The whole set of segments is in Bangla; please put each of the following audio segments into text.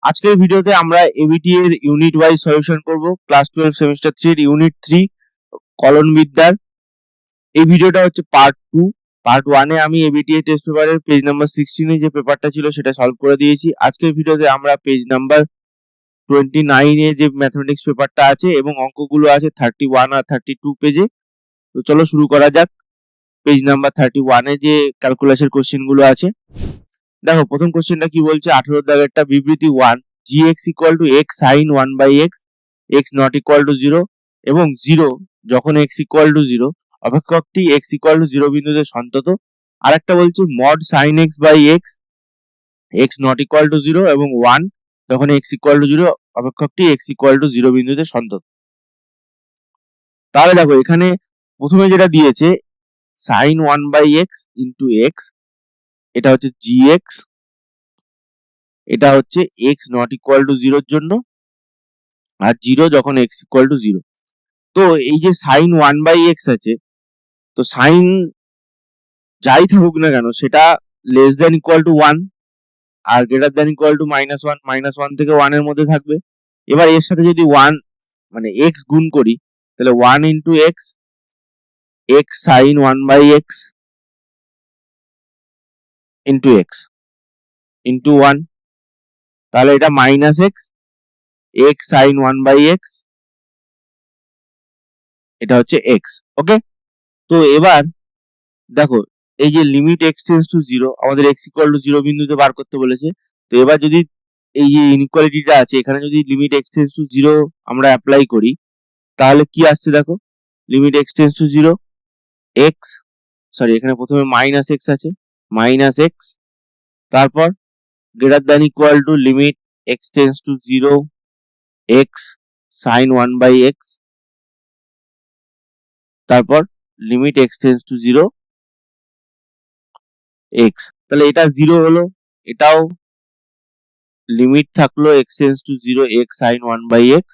আজকের ভিডিওতে আমরা এবিটি এর ইউনিট ওয়াইজ সলিউশন করব ক্লাস 12 সেমিস্টার 3 ইউনিট 3 কলন বিদ্যার। এই ভিডিওটা হচ্ছে পার্ট 2। পার্ট 1 এ আমি এবিটি এর টেস্ট পেপারের পেজ নাম্বার 16 এ যে পেপারটা ছিল সেটা সলভ করে দিয়েছি। আজকের ভিডিওতে আমরা পেজ নাম্বার 29 এ যে ম্যাথমেটিক্স পেপারটা আছে এবং অঙ্কগুলো আছে 31 আর 32 পেজে। তো চলো শুরু করা যাক। পেজ নাম্বার 31 এ যে ক্যালকুলাসের কোশ্চেন গুলো আছে, দেখো প্রথম কোশ্চেনটা কি বলছে, 18 দাগেরটা বিবৃতি 1 gx equal to x sin 1/x x not equal to 0 এবং 0 যখন x ইকুয়াল টু 0 অপেক্ষকটি x ইকুয়াল টু 0 বিন্দুতে সন্তত। আরেকটা বলছে mod sin x by x x not equal to 0 এবং 1 যখন x ইকুয়াল টু 0 অপেক্ষকটি x ইকুয়াল টু 0 বিন্দুতে সন্তত। তাহলে দেখো এখানে প্রথমে যেটা দিয়েছে sin 1/x ইন্টু x, এটা হচ্ছে gx, এটা হচ্ছে x নট ইকুয়াল টু 0 এর জন্য, আর 0 যখন x ইকুয়াল টু 0। তো এই যে sin 1/x আছে, তো sin যাই থাকুক না কেন সেটা লেস দ্যান ইকুয়াল টু 1 আর গ্রেটার দ্যান ইকুয়াল টু -1, -1 থেকে 1 এর মধ্যে থাকবে। এবার এর সাথে যদি 1 মানে x গুণ করি তাহলে 1 into x, x sin 1/x into x into 1, তাহলে এটা minus x, x sin 1/x, এটা হচ্ছে x। ওকে, তো এবার দেখো এই যে লিমিট x টেন্ডস টু 0, আমাদের x ইকুয়াল টু 0 বিন্দুতে বার করতে বলেছে। তো এবার যদি এই যে ইনইকুয়ালিটিটা আছে এখানে যদি লিমিট x টেন্ডস টু 0 আমরা অ্যাপ্লাই করি তাহলে কি আসছে দেখো, limit x tends to 0 x, sorry এখানে প্রথমে মাইনাস x আছে, মাইনাস x, তারপর greater than equal to limit x tends to 0 x sin 1/x, তারপর limit x tends to 0 x, তাহলে এটা 0 হলো, এটাও লিমিট থাকলো x tends to 0 x sin 1/x,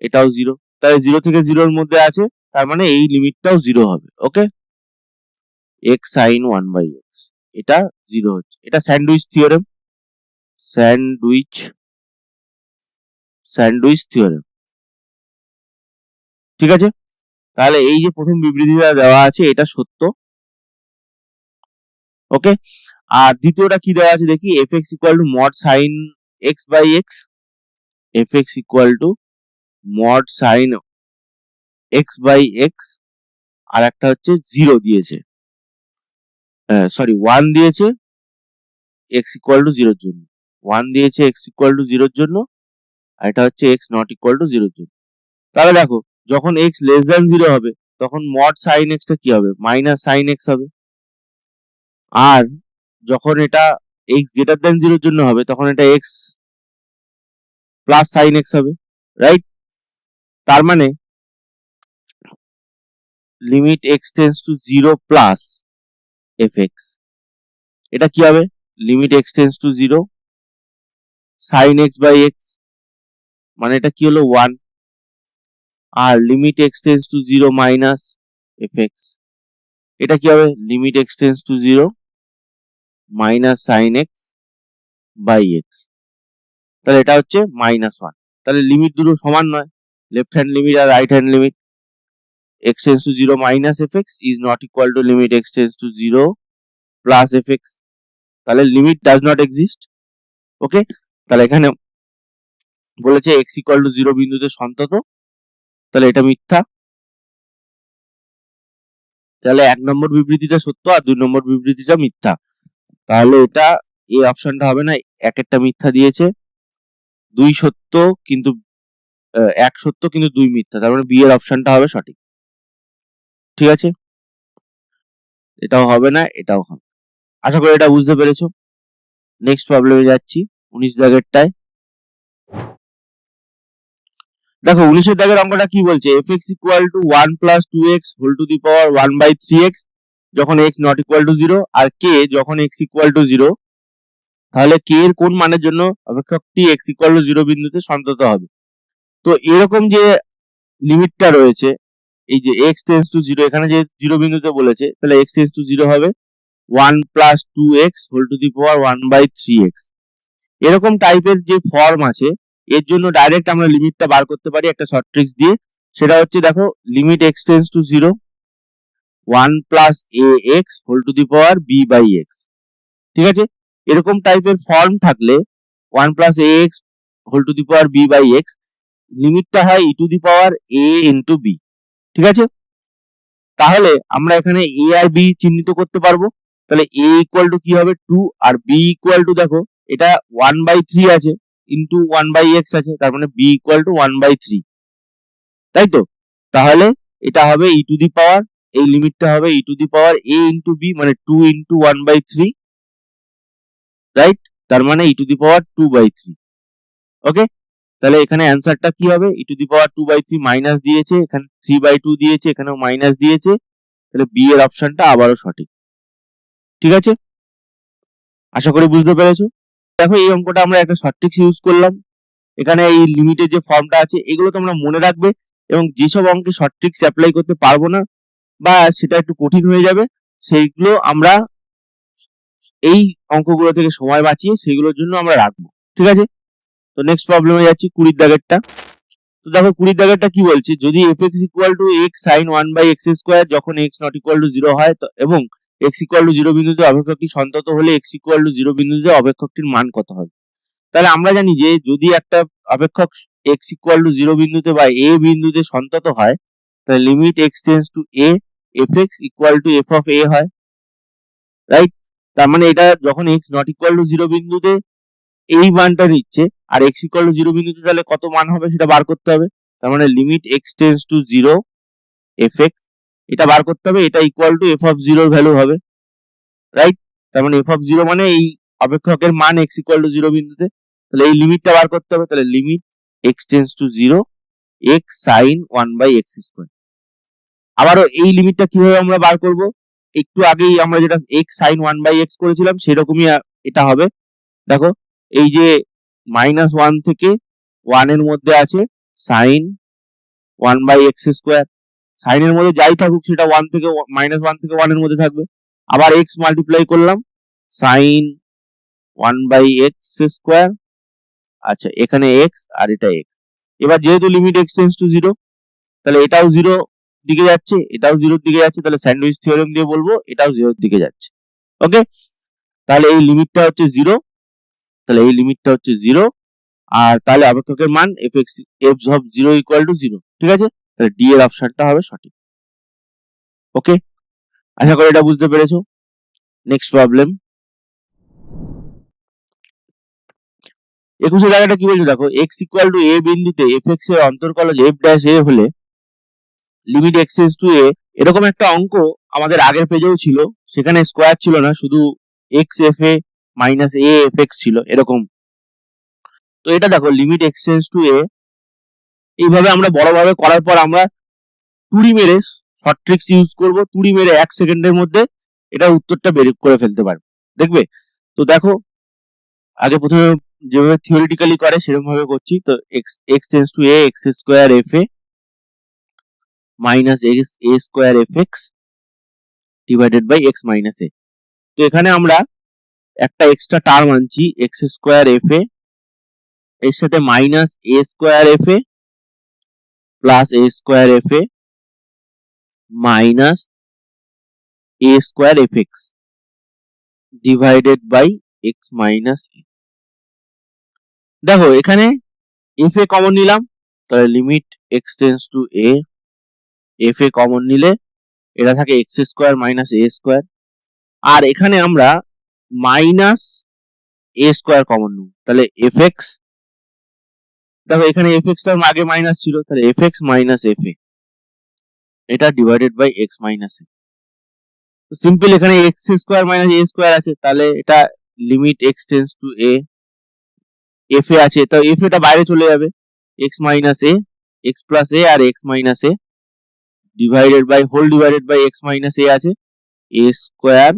এটাও 0, তাহলে 0 থেকে 0 এর মধ্যে আছে, তার মানে এই লিমিটটাও 0 হবে। ওকে, x sin 1/x এটা 0 হচ্ছে, এটা স্যান্ডউইচ থিওরেম, স্যান্ডউইচ থিওরেম। ঠিক আছে, তাহলে এই যে প্রথম বিবৃতিটা দেওয়া আছে এটা সত্য। ওকে, আর দ্বিতীয়টা কি দেওয়া আছে দেখি, fx equal to mod sin x by x, fx equal to mod sin x by x, আর একটা হচ্ছে 0 দিয়েছে, সরি 1 দিয়েছে x ইকুয়াল টু 0 এর জন্য, 1 দিয়েছে x ইকুয়াল টু 0 এর জন্য, আর এটা হচ্ছে x নট ইকুয়াল টু 0 এর জন্য। তাহলে দেখো যখন x লেস দ্যান 0 হবে তখন mod sin x টা কি হবে, মাইনাস sin x হবে, আর যখন এটা x গ্রেটার দ্যান 0 এর জন্য হবে তখন এটা x প্লাস sin x হবে, রাইট? তার মানে limit x tends to 0 plus fx, এটা কি হবে, limit x tends to 0 sin x by x, মানে এটা কি হলো 1, আর limit x tends to 0 minus fx, এটা কি হবে, limit x tends to 0 minus sin x by x, তাহলে এটা হচ্ছে -1। তাহলে লিমিট দুটো সমান নয়, লেফট হ্যান্ড লিমিট আর right hand limit. x tends to 0 minus fx is not equal to limit x tends to 0 plus fx, তাহলে লিমিট ডাজ নট এক্সিস্ট। ওকে, তাহলে এখানে বলেছে x equal to 0 বিন্দুতে সন্তত, তাহলে এটা মিথ্যা। তাহলে 1 নম্বর বিবৃতিটা সত্য আর 2 নম্বর বিবৃতিটা মিথ্যা, তাহলে এটা এই অপশনটা হবে না, এক একটা মিথ্যা দিয়েছে, 2 সত্য কিন্তু 1 সত্য কিন্তু 2 মিথ্যা, তার মানে বি এর অপশনটা হবে সঠিক। ঠিক আছে, এটাও হবে না, এটাও হবে। আশা করি এটা বুঝতে পেরেছো। নেক্সট প্রবলেমে যাচ্ছি, 19 দাগেরটায়। দেখো 19 দাগের অঙ্কটা কি বলছে, fx equal to 1 plus 2x whole to the power 1/3x যখন x নট ইকুয়াল টু 0 আর k যখন x ইকুয়াল টু 0, তাহলে k এর কোন মানের জন্য অপেক্ষকটি x ইকুয়াল টু 0 বিন্দুতে সন্তত হবে। তো এরকম যে লিমিটটা রয়েছে, এই যে x টেন্ডস টু 0, এখানে যে 0 বিন্দুতে বলেছে তাহলে x টেন্ডস টু 0 হবে 1 plus 2x whole to the power 1/3x, এরকম টাইপের যে ফর্ম আছে এর জন্য ডাইরেক্ট আমরা লিমিটটা বার করতে পারি একটা শর্ট ট্রিক্স দিয়ে। সেটা হচ্ছে দেখো limit x tends to 0 1 plus ax whole to the power b by x। ঠিক আছে, এরকম টাইপের ফর্ম থাকলে 1 plus ax whole to the power b by x লিমিটটা হয় e to the power a into b। ঠিক আছে, তাহলে আমরা এখানে a আর b চিহ্নিত করতে পারবো। তাহলে a ইকুয়াল টু কি হবে 2 আর b ইকুয়াল টু দেখো এটা 1/3 আছে ইন্টু 1/x আছে, তার মানে b ইকুয়াল টু 1/3, তাই তো? তাহলে এটা হবে e টু দি পাওয়ার, এই লিমিটটা হবে e to the power a into b মানে 2 ইন্টু 1/3, রাইট? তার মানে e টু দি পাওয়ার 2/3। ওকে, তাহলে এখানে অ্যান্সারটা কি হবে? e to the power 2/3 minus দিয়েছে, এখানে 3/2 দিয়েছে, এখানেও মাইনাস দিয়েছে, তাহলে বি এর অপশনটা আবারও সঠিক। ঠিক আছে, আশা করি বুঝতে পেরেছো। দেখো এই অঙ্কটা আমরা একটা শর্ট ট্রিক্স ইউজ করলাম। এখানে এই লিমিটের যে ফর্মটা আছে এগুলো তোমরা মনে রাখবে, এবং যেসব অঙ্কে শর্ট ট্রিক্স অ্যাপ্লাই করতে পারবো না বা সেটা একটু কঠিন হয়ে যাবে সেইগুলো আমরা এই অঙ্কগুলো থেকে সময় বাঁচিয়ে সেইগুলোর জন্য আমরা রাখবো। ঠিক আছে, তো নেক্সট প্রবলেমে যাচ্ছি 20 দাগেরটা। তো দেখো 20 দাগেরটা কি বলছে, যদি fx equal to x sin 1/x square যখন x নট ইকুয়াল টু 0 হয় এবং x ইকুয়াল টু 0 বিন্দুতে অপেক্ষকটি সন্তত হলে x ইকুয়াল টু 0 বিন্দুতে অপেক্ষকটির মান কত হবে? তাহলে আমরা জানি যে যদি একটা অপেক্ষক x ইকুয়াল টু 0 বিন্দুতে বা a বিন্দুতে সন্তত হয় তাহলে limit x tends to a fx equal to f of a হয়, রাইট? তার মানে এটা যখন x নট ইকুয়াল টু 0 বিন্দুতে এই মানটা নিচ্ছে আর x ইকুয়াল টু 0 বিন্দুতে তাহলে কত মান হবে সেটা বার করতে হবে। তার মানে limit x tends to 0 fx এটা বার করতে হবে, এটা ইকুয়াল টু f অফ 0 এর ভ্যালু হবে, রাইট? তার মানে f অফ 0 মানে এই অপেক্ষকের মান x ইকুয়াল টু 0 বিন্দুতে, তাহলে এই লিমিটটা বার করতে হবে। তাহলে limit x tends to 0 x sin 1/x square. আবারও এই লিমিটটা কিভাবে আমরা বার করব? একটু আগেই আমরা যেটা x sin 1/x করেছিলাম সেরকমই এটা হবে। দেখো এই যে -1 থেকে 1 এর মধ্যে আছে sin 1/x স্কয়ার, sin এর মধ্যে যাই থাকুক সেটা 1 থেকে -1 থেকে 1 এর মধ্যে থাকবে। আবার x মাল্টিপ্লাই করলাম sin 1/x স্কয়ার, আচ্ছা এখানে x আর এটা x। এবার যেহেতু লিমিট x টেন্ডস টু 0 তাহলে এটাও 0 দিকে যাচ্ছে, এটাও 0 দিকে যাচ্ছে, তাহলে স্যান্ডউইচ থিওরেম দিয়ে বলবো এটাও 0 দিকে যাচ্ছে। ওকে, তাহলে এই লিমিটটা হচ্ছে 0, তাহলে এই লিমিটটা হচ্ছে 0, আর তাহলে অপেক্ষকের মান fx f of 0 equal to 0। ঠিক আছে, তাহলে ডি এর অপশনটা হবে সঠিক। ওকে, আশা করি এটা বুঝতে পেরেছো। নেক্সট প্রবলেম 21 জায়গাটা কি বলছে দেখো, x ইকুয়াল টু a বিন্দুতে fx এর অন্তর্কলজ f ড্যাশ a হলে limit x tends to a। এরকম একটা অঙ্ক আমাদের আগের পেজেও ছিল, সেখানে স্কোয়ার ছিল না, শুধু x f a minus a fx ছিল এরকম। তো এটা দেখো limit x tends to a, এইভাবে আমরা বড়ভাবে করার পর আমরা টুড়ি মেরে শর্ট ট্রিক্স ইউজ করব, টুড়ি মেরে 1 সেকেন্ডের মধ্যে এটা উত্তরটা বের করে ফেলতে পারবে, দেখবে। তো দেখো আগে প্রথমে যেভাবে থিওরিটিক্যালি করে সেরকম ভাবে করছি। তো x tends to a x square f a minus x a square fx divided by x minus a। তো এখানে আমরা একটা এক্সট্রা টার্ম আনছি x স্কয়ার f a এর সাথে minus a square f a plus a square f a minus a square fx divided by x minus a। দেখো এখানে f a কমন নিলাম, তাহলে limit x tends to a f a common নিলে এটা থাকে x square minus a square, আর এখানে আমরা মাইনাস a স্কয়ার কমন নেব, তাহলে fx, দেখো এখানে fx টার আগে মাইনাস ছিল, তাহলে fx মাইনাস f a এটা divided by x minus a। তো সিম্পল এখানে x square minus a square আছে, তাহলে এটা limit x tends to a f a আছে, তো f a টা বাইরে চলে যাবে, x minus a x plus a আর x minus a divided by whole divided by x minus a আছে a স্কয়ার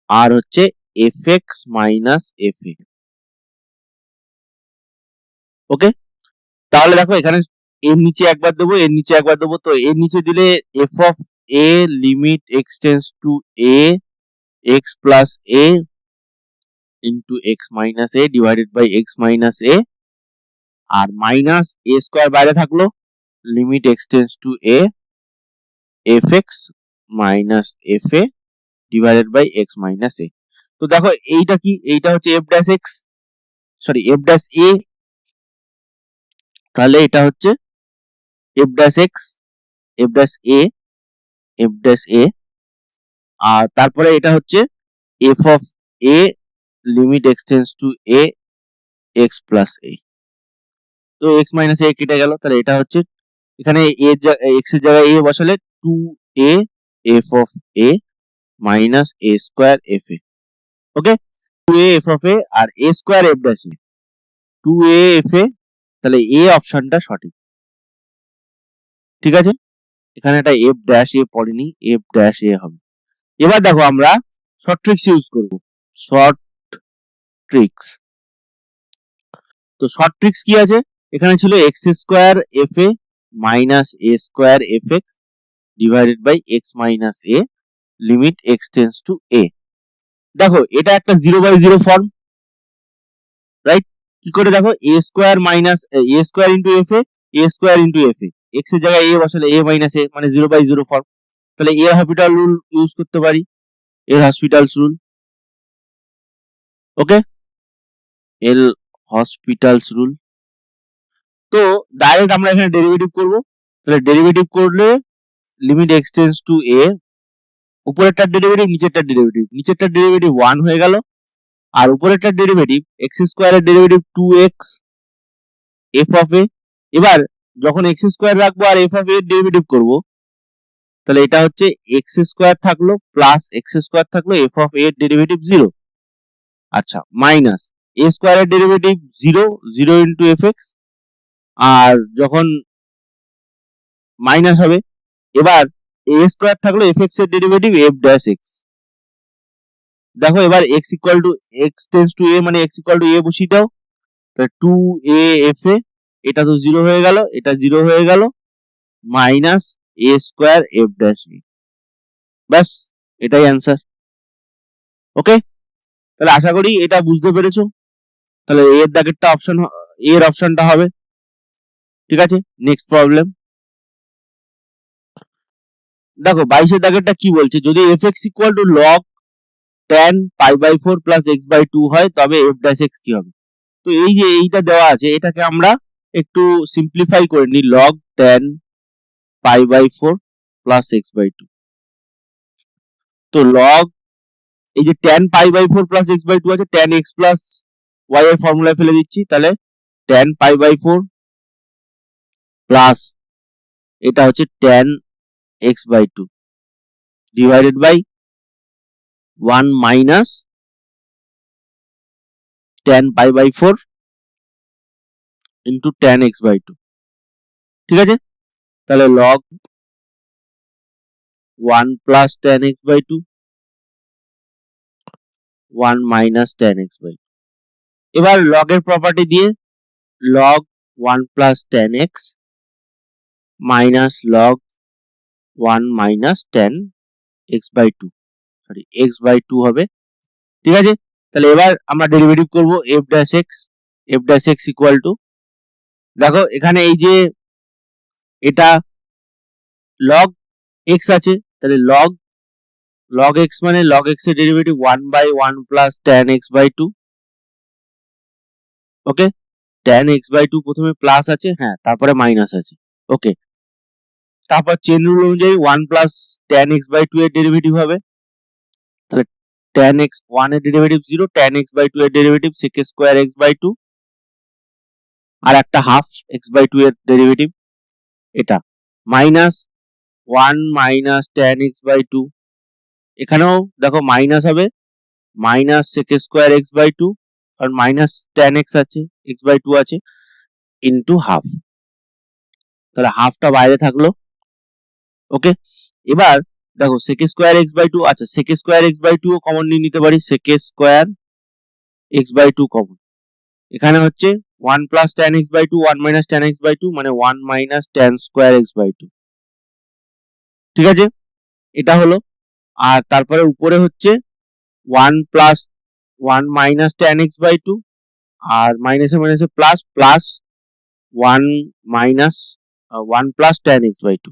আর হচ্ছে fx minus f a। Okay, তাহলে দেখো এখানে এর নিচে একবার দেবো, এর নিচে একবার দেবো, তো এর নিচে দিলে f of a limit x tends to a x plus a into x minus a divided by x minus a, আর মাইনাস এ স্কোয়ার বাইরে থাকলো, limit x tends to a f x minus f a divided by x minus a. তো দেখো এইটা কি, এইটা হচ্ছে f dash x, sorry f dash a, তাহলে এটা হচ্ছে f dash x, f dash a, f dash a, আর তারপরে এটা হচ্ছে f of a limit x tends to a x plus a. তো এক্স মাইনাস এ কেটে গেল, তাহলে এটা হচ্ছে এখানে এক্স এর জায়গায় এ বসালে 2a f of a minus a square f a. Okay, 2a f of a আর a square f dash a, 2a f a, তাহলে এ অপশনটা সঠিক। ঠিক আছে, এখানে একটা এফ ড্যাশ এ পড়েনি, এফ ড্যাশ এ হবে। এবার দেখো আমরা শর্ট ট্রিক্স ইউজ করব, শর্ট ট্রিক্স। তো শর্ট ট্রিক্স কি আছে, এখানে ছিল x square f a minus a square f x divided by x minus a limit x tends to a. দেখো এটা একটা 0/0 ফর্ম, রাইট? কি করে দেখো, a square minus a square into f a square into f x এর জায়গায় এ বসালে এ মাইনাস এ মানে 0/0 ফর্ম, তাহলে এর হসপিটাল রুল ইউজ করতে পারি, এর hospital's rule. Okay, L'Hospital's rule. তো ডাইরেক্ট আমরা এখানে ডেরিভেটিভ করব, তাহলে ডেরিভেটিভ করলে limit x tends to a, উপরেরটার ডেরিভেটিভ নিচেরটার ডেরিভেটিভ, নিচেরটার ডেরিভেটিভ 1 হয়ে গেল, আর উপরেরটার ডেরিভেটিভ এক্স স্কোয়ারের ডেরিভেটিভ 2x এফ অফ এ। এবার যখন এক্স স্কোয়ার রাখবো আর এফ অফ এর ডেরিভেটিভ করব, তাহলে এটা হচ্ছে এক্স স্কোয়ার থাকলো প্লাস এক্স স্কোয়ার থাকলো এফ অফ এর ডেরিভেটিভ 0, আচ্ছা মাইনাস এ স্কোয়ারের ডেরিভেটিভ 0, 0 ইন্টু এফ এক্স, আর যখন মাইনাস হবে, এবার এ স্কোয়ার থাকলো এফ এক্স এর ডেরিভেটিভ এফ ড্যাশ এক্স। দেখো এবার x equal to x tends to a মানে এক্স ইকুয়াল টু এ বসিয়ে দাও, তাহলে 2a এফ এ, এটা তো 0 হয়ে গেল, এটা 0 হয়ে গেল, minus a square f dash এ। ব্যাস, এটাই অ্যান্সার। ওকে, তাহলে আশা করি এটা বুঝতে পেরেছো। তাহলে এর দাগেরটা অপশন, এর অপশনটা হবে। ঠিক আছে, নেক্সট প্রবলেম দেখো 22 দাগেরটা কি বলছে, যদি f x equal to log tan π/4 plus x/2 হয় তবে এফ ড্যাশ এক্স কি হবে। তো এই যে এইটা দেওয়া আছে, এটাকে আমরা একটু সিম্পলিফাই করে নিই, লগ tan π/4 প্লাস x/2। তো লগ এই যে tan π/4 প্লাস x/2 আছে, tan x প্লাস y এর ফর্মুলায় ফেলে দিচ্ছি, তাহলে tan π/4 প্লাস এটা হচ্ছে tan x/2 divided by 1 minus tan π/4 into tan x/2। ঠিক আছে, তাহলে log 1 plus tan x/2 1 minus tan x/2। এবার log এর প্রপার্টি দিয়ে log 1 plus tan x minus log 1 minus tan x/2, sorry x/2 হবে। ঠিক আছে, তাহলে এবার আমরা ডেরিভেটিভ করব f dash x, f dash x equal to, দেখো এখানে এই যে এটা log x আছে, তাহলে log x মানে log x এর ডেরিভেটিভ 1/1 প্লাস tan x/2। ওকে, tan x/2 প্রথমে প্লাস আছে, হ্যাঁ তারপরে মাইনাস আছে। ওকে, তারপর চেন রুল অনুযায়ী 1 প্লাস tan x/2 এর ডেরিভেটিভ হবে, তাহলে tan x1 এর ডেরিভেটিভ 0, tan x/2 এর ডেরিভেটিভ sec স্কয়ার x/2, আর একটা হাফ x/2 এর ডেরিভেটিভ এটা, মাইনাস 1 মাইনাস tan x/2, এখানেও দেখো মাইনাস হবে, মাইনাস sec স্কয়ার x/2, কারণ মাইনাস tan x আছে, x/2 আছে, ইনটু হাফ, তাহলে হাফটা বাইরে থাকলো। ওকে, এবার দেখো sec স্কয়ার x/2, আচ্ছা sec স্কয়ার x/2 ও কমন নিয়ে নিতে পারি, sec স্কয়ার x/2 কমন, এখানে হচ্ছে 1 plus tan x/2 1 minus tan x/2 মানে 1 মাইনাস tan স্কয়ার x/2। ঠিক আছে, এটা হলো, আর তারপরে উপরে হচ্ছে 1 plus 1 minus tan x by 2 আর মাইনাসে মাইনাসে plus plus 1 minus 1 plus tan x by 2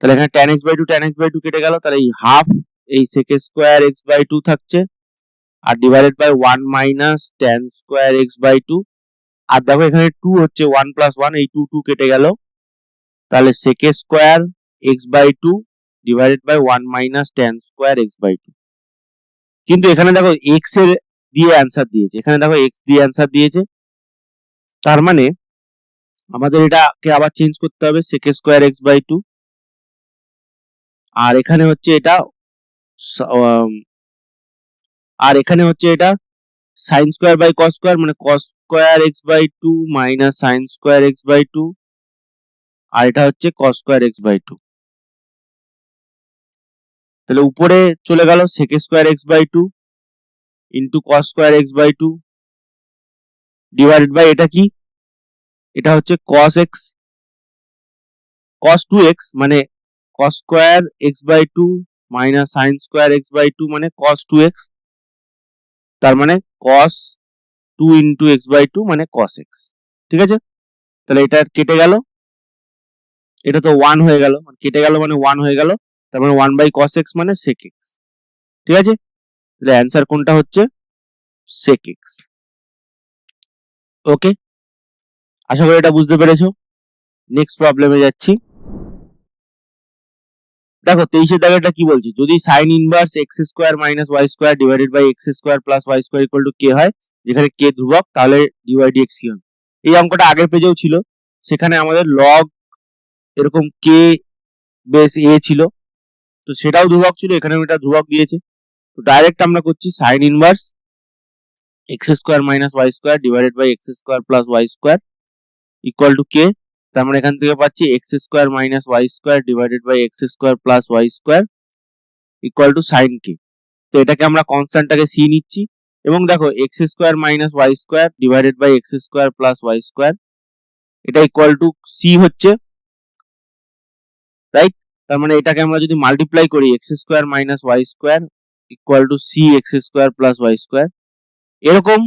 তাহলে এখানে tan x by 2 tan x by 2 কেটে গেল তাহলে এই হাফ এই sec স্কয়ার x by 2 থাকছে আর divided by 1 minus tan square x by 2 আর দেখো এখানে 2 হচ্ছে 1 plus 1 এই 2 2 কেটে গেল তাহলে sec square x by 2 divided by 1 minus tan square x by 2 কিন্তু এখানে দেখো x এর দিয়ে অ্যানসার দিয়েছে এখানে দেখো x দিয়ে অ্যানসার দিয়েছে তার মানে আমাদের এটাকে আবার চেঞ্জ করতে হবে sec স্কয়ার x by 2 আর এখানে হচ্ছে এটা sin square by cos square মানে cos square x by 2 minus sin square x by 2 আর এটা হচ্ছে cos স্কয়ার x by 2 তাহলে উপরে চলে গেল sec square x by 2 into cos square x by 2 divided by এটা কি এটা হচ্ছে cos x cos 2x মানে cos square x by 2 minus sin square x by 2 মানে cos 2x তার মানে cos 2 into x by 2 মানে cos x ঠিক আছে তাহলে এটা কেটে গেল এটা তো 1 হয়ে গেল মানে কেটে গেল মানে 1 হয়ে গেল তার মানে 1 by cos x মানে sec x ঠিক আছে তাহলে অ্যানসার কোনটা হচ্ছে sec x ওকে আশা করি এটা বুঝতে পেরেছো নেক্সট প্রবলেমে যাচ্ছি দেখো 23 এর দাগেরটা কি বলছি যদি sin inverse x square minus y square divided by x square plus y square equal to k হয় যেখানে k ধ্রুবক তাহলে dy dx কি হবে এই অঙ্কটা আগের পেজেও ছিল সেখানে আমাদের log এরকম k বেস a ছিল তো সেটাও ধ্রুবক ছিল এখানেও এটা ধ্রুবক দিয়েছে তো ডাইরেক্ট আমরা করছি sin inverse x square minus y square divided by x square plus y square equal to k তার মানে এখান থেকে পাচ্ছি x square minus y square divided by x square plus y square equal to sin k তো এটাকে আমরা কনস্ট্যান্টটাকে c নিচ্ছি এবং দেখো x square minus y square divided by x square plus y square এটা ইকুয়াল টু c হচ্ছে রাইট তার মানে এটাকে আমরা যদি মাল্টিপ্লাই করি x square minus y square equal to c x square plus y square এরকম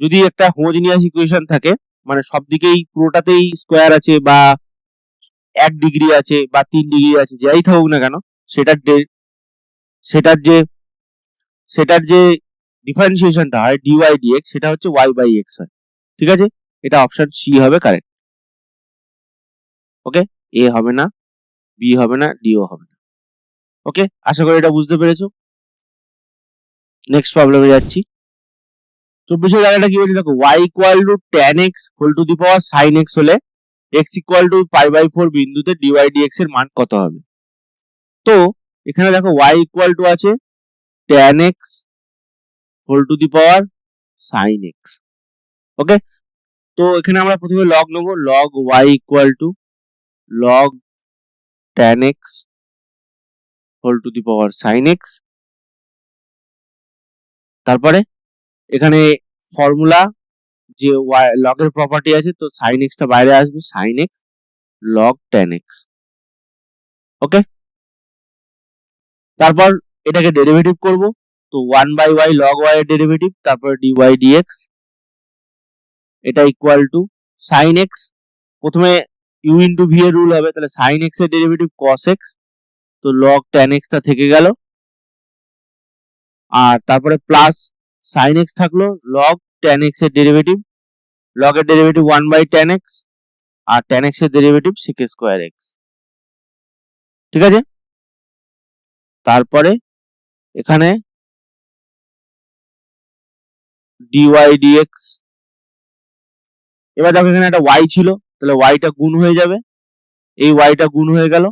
যদি একটা হোমোজিনিয়াস ইকুয়েশন থাকে মানে সব দিকেই পুরোটাতেই স্কয়ার আছে বা 1 ডিগ্রি আছে বা 3 ডিগ্রি আছে যাই থাকুক না কেন সেটার যে ডিফারেন্সিয়েশনটা হয় dy dx সেটা হচ্ছে y by x হয় ঠিক আছে এটা অপশন সি হবে কারেক্ট ওকে এ হবে না বি হবে না ডিও হবে না ওকে আশা করি এটা বুঝতে পেরেছো নেক্সট প্রবলেমে যাচ্ছি 24 এর জায়গাটা কি বলছি দেখো y equal to tan x whole to the power sin x হলে x ইকুয়াল টু π/4 বিন্দুতে dy dx এর মান কত হবে তো এখানে দেখো y ইকুয়াল টু আছে tan x whole to the power sin x okay তো এখানে আমরা প্রথমে log নেব log y equal to log tan x whole to the power sin x তারপরে এখানে ফর্মুলা যে log এর প্রপার্টি আছে তো sin x টা বাইরে আসবে sin x log tan x ওকে তারপর এটাকে ডেরিভেটিভ করব তো 1 by y log y এর ডেরিভেটিভ তারপর dy dx এটা ইকুয়াল টু sin x প্রথমে u into v এর রুল হবে তাহলে sin x এর ডেরিভেটিভ cos x তো log tan x টা থেকে গেল আর তারপরে প্লাস sin x থাকলো log tan x এর ডেরিভেটিভ log এর ডেরিভেটিভ 1 by tan x আর tan x এর ডেরিভেটিভ sec স্কয়ার x ঠিক আছে তারপরে এখানে dy dx এবার দেখো এখানে একটা y ছিল তাহলে y টা গুণ হয়ে যাবে এই y টা গুণ হয়ে গেল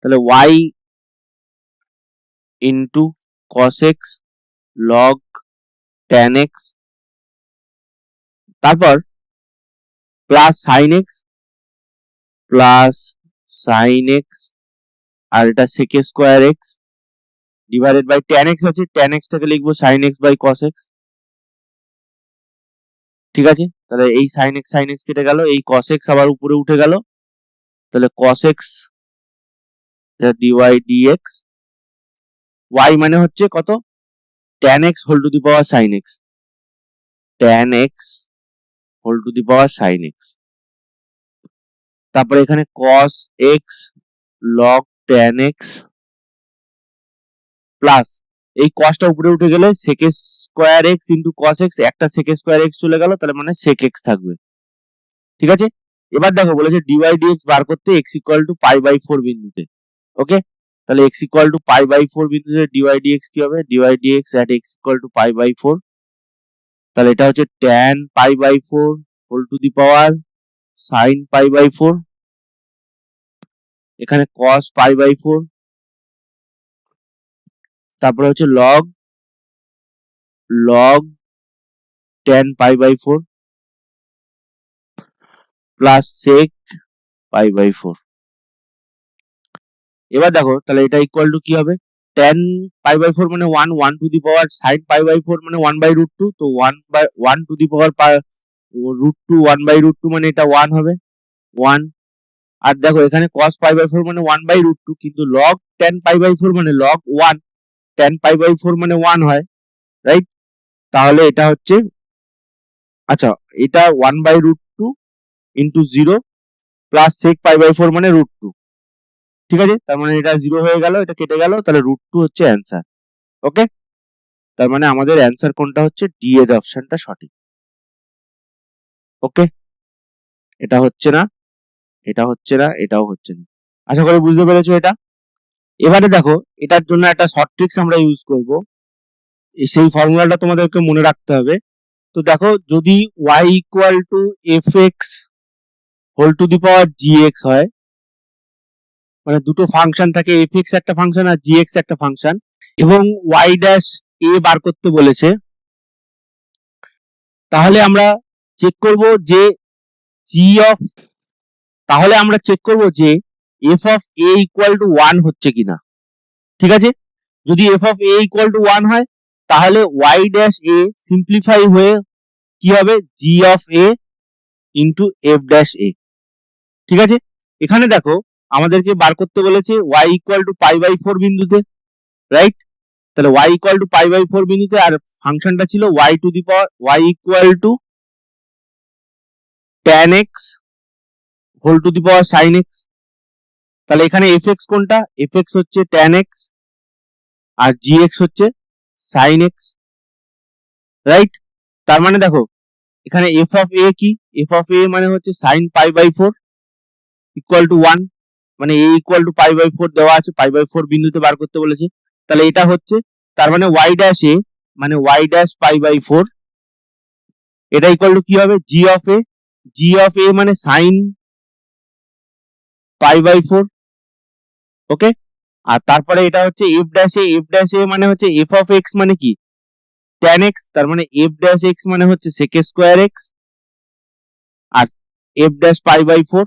তাহলে y into cos x log tan x তারপর plus sin x plus sin x আর এটা sec square x divided by tan x আছে tan x টাকে লিখবো sin x by cos x ঠিক আছে তাহলে এই sin x কেটে গেল এই cos x আবার উপরে উঠে গেল তাহলে cos x dy dx y মানে হচ্ছে কত tan x whole to the power sin x, tan x whole to the power sin x। তারপরে এখানে cos x log tan x plus এই cosটা উপরে উঠে গেলে sec square x into cos x, একটা sec স্কয়ার x চলে গেল, তাহলে মানে sec x থাকবে। ঠিক আছে, এবার দেখো বলেছে dy dx বার করতে x equal to pi by 4 বিন্দুতে। ওকে, তাহলে x equal to pi by 4 বিন্দুতে dy dx কি হবে? dy dx at x equal to pi by 4, তাহলে এটা হচ্ছে tan pi by 4 whole to the power sin pi by 4, এখানে cos পাই বাই 4, তারপরে হচ্ছে log tan pi by 4 plus sec pi by 4। এবার দেখো তাহলে এটা ইকুয়াল টু কি হবে? tan পাই বাই 4 মানে 1, 1 to the power sin pi by 4 মানে 1 বাই √2, তো 1 টু দি পাওয়ার √2 1 বাই √2 মানে এটা 1 হবে 1। আর দেখো এখানে cos পাই বাই 4 মানে 1 বাই √2, কিন্তু log tan পাই বাই 4 মানে log 1, tan পাই বাই 4 মানে 1 হয়, রাইট? তাহলে এটা হচ্ছে, আচ্ছা এটা 1 by √2 into 0 plus sec pi by 4 মানে √2। ঠিক আছে, তার মানে এটা 0 হয়ে গেল, এটা কেটে গেল, তাহলে √2 হচ্ছে অ্যান্সার। ওকে, তার মানে আমাদের অ্যান্সার কোনটা হচ্ছে? ডি এর অপশনটা সঠিক। ওকে, এটা হচ্ছে না, এটা হচ্ছে না, এটাও হচ্ছে না। আশা করি বুঝতে পেরেছো এটা। এবারে দেখো এটার জন্য একটা শর্ট ট্রিক্স আমরা ইউজ করব, সেই ফর্মুলাটা তোমাদেরকে মনে রাখতে হবে। তো দেখো যদি y equal to fx whole to the power gx হয়, মানে দুটো ফাংশন থাকে, fx একটা ফাংশন আর gx একটা ফাংশন, এবং y ড্যাশ a বার করতে বলেছে, তাহলে আমরা চেক করব যে f of a equal to 1 হচ্ছে কিনা। ঠিক আছে, যদি f of a equal to 1 হয়, তাহলে y ড্যাশ a সিম্পলিফাই হয়ে কি হবে? g of a into f dash a। ঠিক আছে, এখানে দেখো আমাদেরকে বার করতে বলেছে y equal to pi by 4 বিন্দুতে, রাইট? তাহলে y equal to pi by 4 বিন্দুতে, আর ফাংশনটা ছিল y to the power y equal to tan x whole to the power sin x। তাহলে এখানে fx কোনটা? fx হচ্ছে tan x আর gx হচ্ছে sin x, রাইট? তার মানে দেখো এখানে f অফ a কি? f অফ a মানে হচ্ছে sin pi by 4 equal to 1, মানে a equal to pi by 4 দেওয়া আছে, পাই বাই 4 বিন্দুতে বার করতে বলেছে, তাহলে এটা হচ্ছে, তার মানে y ড্যাশ a মানে y ড্যাশ পাই বাই 4, এটা ইকুয়াল টু কি হবে? g of a, g of a মানে sin পাই বাই 4। ওকে, আর তারপরে এটা হচ্ছে f dash a, f dash a মানে হচ্ছে f অফ x মানে কি? tan x, তার মানে f ড্যাশ x মানে হচ্ছে sec স্কয়ার x, আর f dash pi by 4,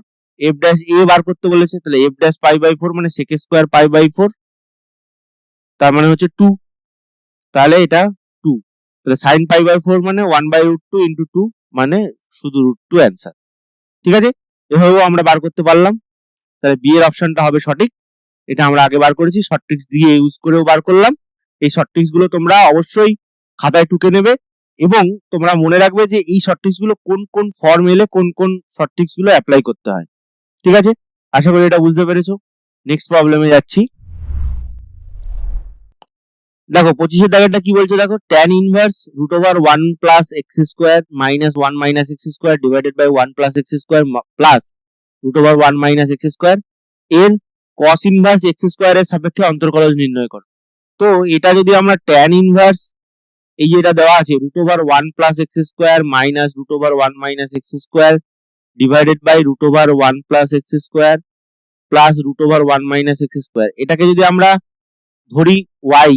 f dash a বার করতে বলেছে, তাহলে f ড্যাশ পাই বাই 4 মানে sec স্কয়ার পাই বাই 4, তার মানে হচ্ছে 2, তাহলে এটা 2, তাহলে sin পাই বাই 4 মানে 1 বাই √2 ইন্টু 2 মানে শুধু √2 অ্যান্সার। ঠিক আছে, এভাবেও আমরা বার করতে পারলাম, তাহলে বি এর অপশনটা হবে সঠিক। এটা আমরা আগে বার করেছি, শর্ট ট্রিক্স দিয়ে ইউজ করেও বার করলাম। এই শর্ট ট্রিক্স গুলো তোমরা অবশ্যই খাতায় টুকে নেবে, এবং তোমরা মনে রাখবে যে এই শর্ট ট্রিক্স গুলো কোন কোন ফর্ম এলে কোন কোন শর্ট ট্রিক্স গুলো অ্যাপ্লাই করতে হয়। ঠিক আছে, আশা করি এটা বুঝতে পেরেছো। নেক্সট প্রবলেমে যাচ্ছি। দেখো 25 এর দাগেরটা কি বলছে, দেখো tan inverse root over 1 plus x square minus 1 minus x square divided by 1 plus x square plus root over 1 minus x square এর cos ইনভার্স এক্স স্কোয়ারের সাপেক্ষে অন্তর্কলজ নির্ণয় করো। তো এটা যদি আমরা tan ইনভার্স, এই যে এটা দেওয়া আছে root over 1 plus x square minus root over 1 minus x square divided by root over 1 plus x square plus root over 1 minus x square, এটাকে যদি আমরা ধরি y,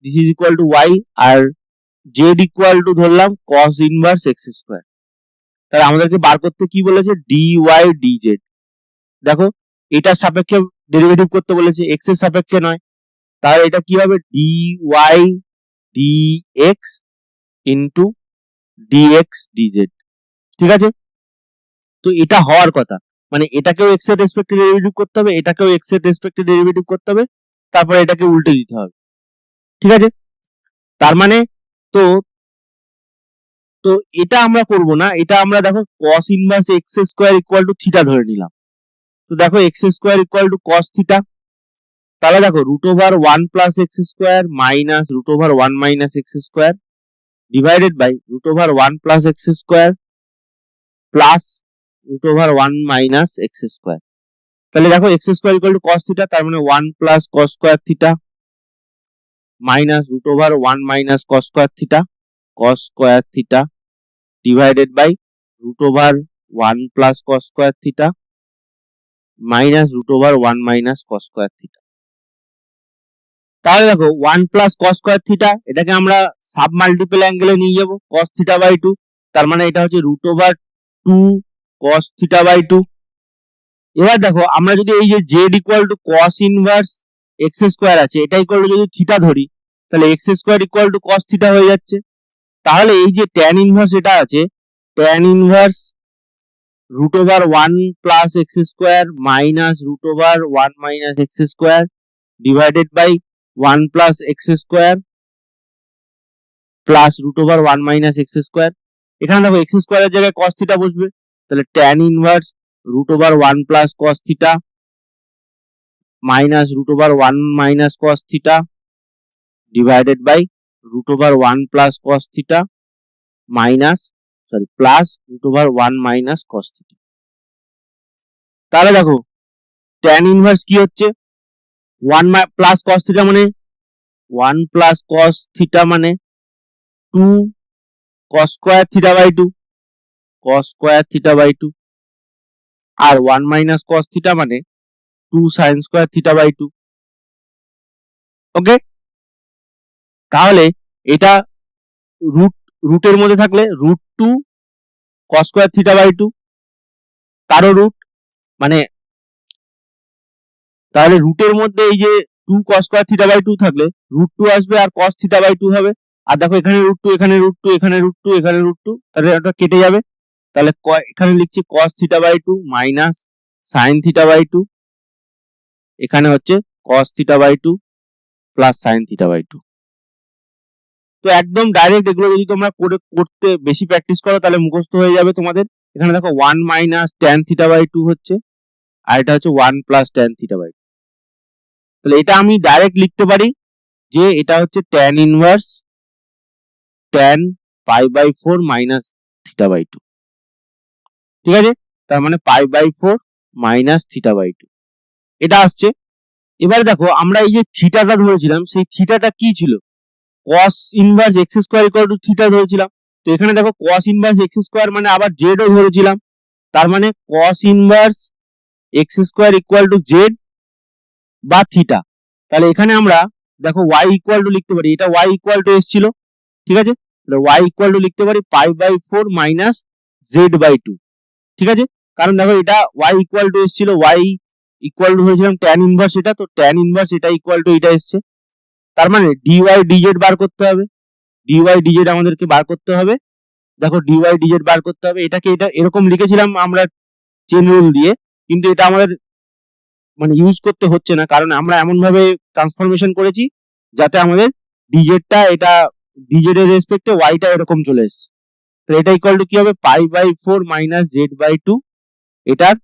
this is equal to y, আর z ইকুয়াল টু ধরলাম cos ইনভার্স এক্স স্কোয়ার, তাহলে আমাদেরকে বার করতে কি বলেছে? dy dz। দেখো এটার সাপেক্ষে ডেরিভেটিভ করতে বলেছে, x এর সাপেক্ষে নয়, তাহলে এটা কি হবে? dy dx into dx dz। ঠিক আছে, তো এটা হওয়ার কথা, মানে এটাকেও x এর রেসপেক্টে ডেরিভেটিভ করতে হবে, এটাকেও x এর রেসপেক্টে ডেরিভেটিভ করতে হবে, তারপরে এটাকে উল্টে দিতে হবে। ঠিক আছে, তার মানে তো তো এটা আমরা করব না, এটা আমরা দেখো cos inverse x square equal to theta ধরে নিলাম। তো দেখো x square equal to cos theta, তাহলে দেখো root over 1 plus x square minus root over 1 minus x square divided by root over 1 plus x square plus root over 1 minus x square. তাহলে দেখো x square equal to cos theta, তার মানে 1 plus cos square theta minus root over 1 minus cos square theta divided by root over 1 plus cos square theta minus root over 1 minus cos square theta. তাহলে দেখো 1 প্লাস cos স্কোয়ার থিটা, এটাকে আমরা সাব মাল্টিপল অ্যাঙ্গেলে নিয়ে যাবো cos থিটা বাই 2, তার মানে এটা হচ্ছে root over 2 cos theta by 2। এবার দেখো আমরা যদি এই যে z equal to cos inverse x square আছে, এটা ইকুয়াল টু যদি থিটা ধরি, তাহলে x square equal to cos theta হয়ে যাচ্ছে। তাহলে এই যে tan ইনভার্স এটা আছে, tan inverse root over 1 plus x square minus root over 1 minus x square divided by 1 plus x square plus root over 1 minus x square. এখানে দেখো এক্স স্কোয়ারের জায়গায় cos থিটা বসবে, তাহলে tan inverse root over 1 plus cos theta minus root over 1 minus cos theta divided by root over 1 plus cos theta minus plus root over 1 minus cos theta. তাহলে দেখো tan ইনভার্স কি হচ্ছে 1 প্লাস cos থিটা মানে 1 প্লাস cos থিটা মানে 2 cos square theta by 2 cos square theta by 2 আর 1 মাইনাস cos থিটা মানে 2 sin square theta by 2। Okay, তাহলে এটা রুটের মধ্যে থাকলে root 2 cos square theta by 2 তারও রুট, মানে তাহলে রুটের মধ্যে এই যে 2 cos স্কোয়ার থিটা বাই 2 থাকলে রুট 2 আসবে আর cos থিটা বাই 2 হবে। আর দেখো এখানে রুট 2 এখানে রুট 2 এখানে রুট 2 এখানে রুট 2, তাহলে এটা কেটে যাবে। তাহলে এখানে লিখছি cos theta by 2 minus sin theta by 2, এখানে হচ্ছে cos theta by 2 plus sin theta by 2। তো একদম ডাইরেক্ট এগুলো যদি তোমরা করতে বেশি প্র্যাকটিস করো তাহলে মুখস্থ হয়ে যাবে তোমাদের। এখানে দেখো 1 মাইনাস tan থিটা বাই 2 হচ্ছে, আর এটা হচ্ছে 1 প্লাস tan থিটা বাই 2। তাহলে এটা আমি ডাইরেক্ট লিখতে পারি যে এটা হচ্ছে tan inverse tan pi by 4 minus theta by 2, ঠিক আছে, তার মানে pi by 4 minus theta by 2 এটা আসছে। এবার দেখো আমরা এই যে থিটাটা ধরেছিলাম সেই থিটাটা কি ছিল, cos inverse x square equal to theta ধরেছিলাম। তো এখানে দেখো cos ইনভার্স x স্কয়ার মানে আবার z ও ধরেছিলাম, তার মানে cos inverse x square equal two z বা থিটা। তাহলে এখানে আমরা দেখো y ইকুয়াল টু লিখতে পারি, এটা y ইকুয়াল টু এসেছিল, ঠিক আছে, তাহলে y ইকুয়াল টু লিখতে পারি pi by 4 minus z by 2, ঠিক আছে, কারণ দেখো এটা y ইকুয়াল টু এসেছিল, y ইকুয়াল টু হয়েছিলাম tan ইনভার্স এটা, তো tan ইনভার্স এটা ইকুয়াল টু এটা এসেছে। তার মানে dy dz বার করতে হবে, dy dz আমাদেরকে বার করতে হবে। দেখো dy dz বার করতে হবে, এটাকে এটা এরকম লিখেছিলাম আমরা চেন রুল দিয়ে, কিন্তু এটা আমাদের মানে ইউজ করতে হচ্ছে না, কারণ আমরা এমন ভাবে ট্রান্সফরমেশন করেছি যাতে আমাদের dz-টা এটা dz এর রেসপেক্টে y-টা এরকম চলে এসেছে। তো এটা ইকুয়াল টু কি হবে pi by 4 minus z by 2 এটার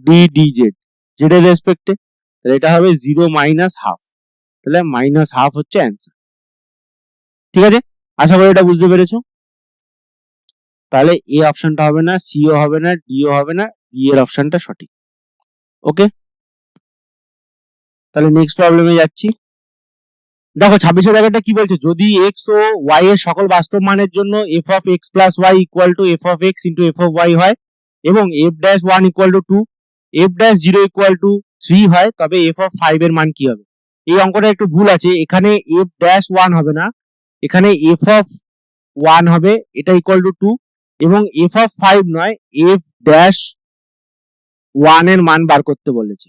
dz z এর রেসপেক্টে, তাহলে এটা হবে 0 মাইনাস হাফ, তাহলে মাইনাস হাফ হচ্ছে অ্যান্সার। ঠিক আছে, আশা করি এটা বুঝতে পেরেছো। তাহলে এ অপশনটা হবে না, সি ও হবে না, ডি ও হবে না, ডি এর অপশনটা সঠিক। ওকে, তাহলে নেক্সট প্রবলেমে যাচ্ছি। দেখো 26 জায়গাটা কি বলছে, যদি x ও y এর সকল বাস্তব মানের জন্য f of x plus y equal to f of x into f of y হয় এবং f'1 equal to 2, f'0 equal to 3 হয়, তবে f of 5 এর মান কি হবে? এই অঙ্কটা একটু ভুল আছে, এখানে f'1 হবে না, এখানে f of 1 হবে, এটা equal to 2, এবং f of 5 নয়, f'1 এর মান বার করতে বলেছে।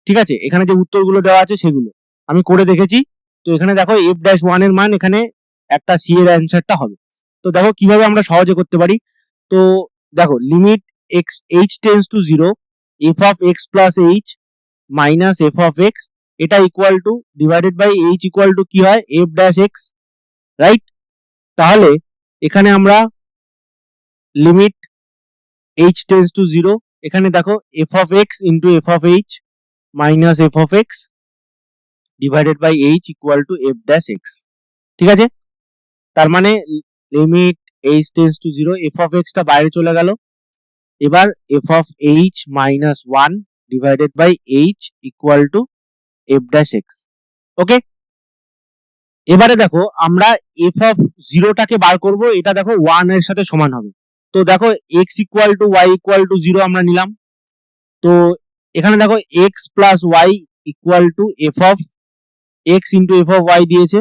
ঠিক আছে, এখানে যে উত্তরগুলো দেওয়া আছে সেগুলো আমি করে দেখেছি। তো এখানে দেখো f'1 এর মান এখানে একটা সি এর অ্যান্সারটা হবে। তো দেখো কিভাবে আমরা সহজে করতে পারি। তো দেখো limit x h tends to 0 f of x plus h minus f of x এটা equal to divided by h equal to কি হয় f dash x, রাইট? তাহলে এখানে আমরা লিমিট h টেন্ডস টু 0, এখানে দেখো f of x into f of h minus f of x divided by h equal to f dash x। ঠিক আছে, তার মানে limit h tends to 0, f of x টা বাইরে চলে গেল, এবার f of h minus 1 divided by h equal to f dash x। Okay, এবারে দেখো আমরা f of 0 টাকে বার করব, এটা দেখো 1 এর সাথে সমান হবে। তো দেখো x equal to y equal to 0 আমরা নিলাম, তো এখানে দেখো x plus y equal to f of x into f of y দিয়েছে,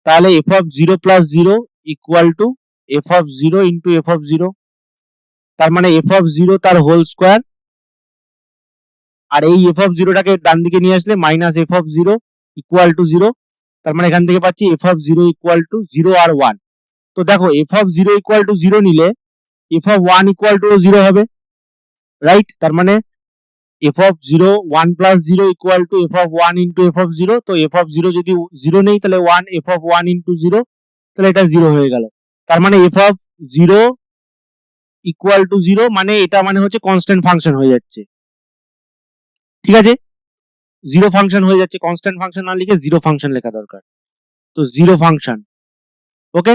তাহলে f of 0 plus 0 equal to f of 0 into f of 0, তার মানে f of 0 তার হোল স্কোয়ার, আর এই f of 0 টাকে ডান দিকে নিয়ে আসলে minus f of 0 equal to 0, তার মানে এখান থেকে পাচ্ছি f of 0 ইকুয়াল টু 0 আর 1। তো দেখো f of 0 ইকুয়াল টু 0 নিলে f of 1 ইকুয়াল টু 0 হবে, রাইট? তার মানে f of 0 1 plus 0 equal to f of 1 into f of 0, তো f of 0 যদি 0 নেই তাহলে 1, f of 1 ইন্টু 0, তাহলে এটা 0 হয়ে গেল। তার মানে f of 0 ইকুয়াল টু 0, মানে এটা মানে হচ্ছে কনস্ট্যান্ট ফাংশন হয়ে যাচ্ছে। ঠিক আছে, জিরো ফাংশন হয়ে যাচ্ছে, কনস্ট্যান্ট ফাংশন না লিখে জিরো ফাংশন লেখা দরকার, তো জিরো ফাংশন। ওকে,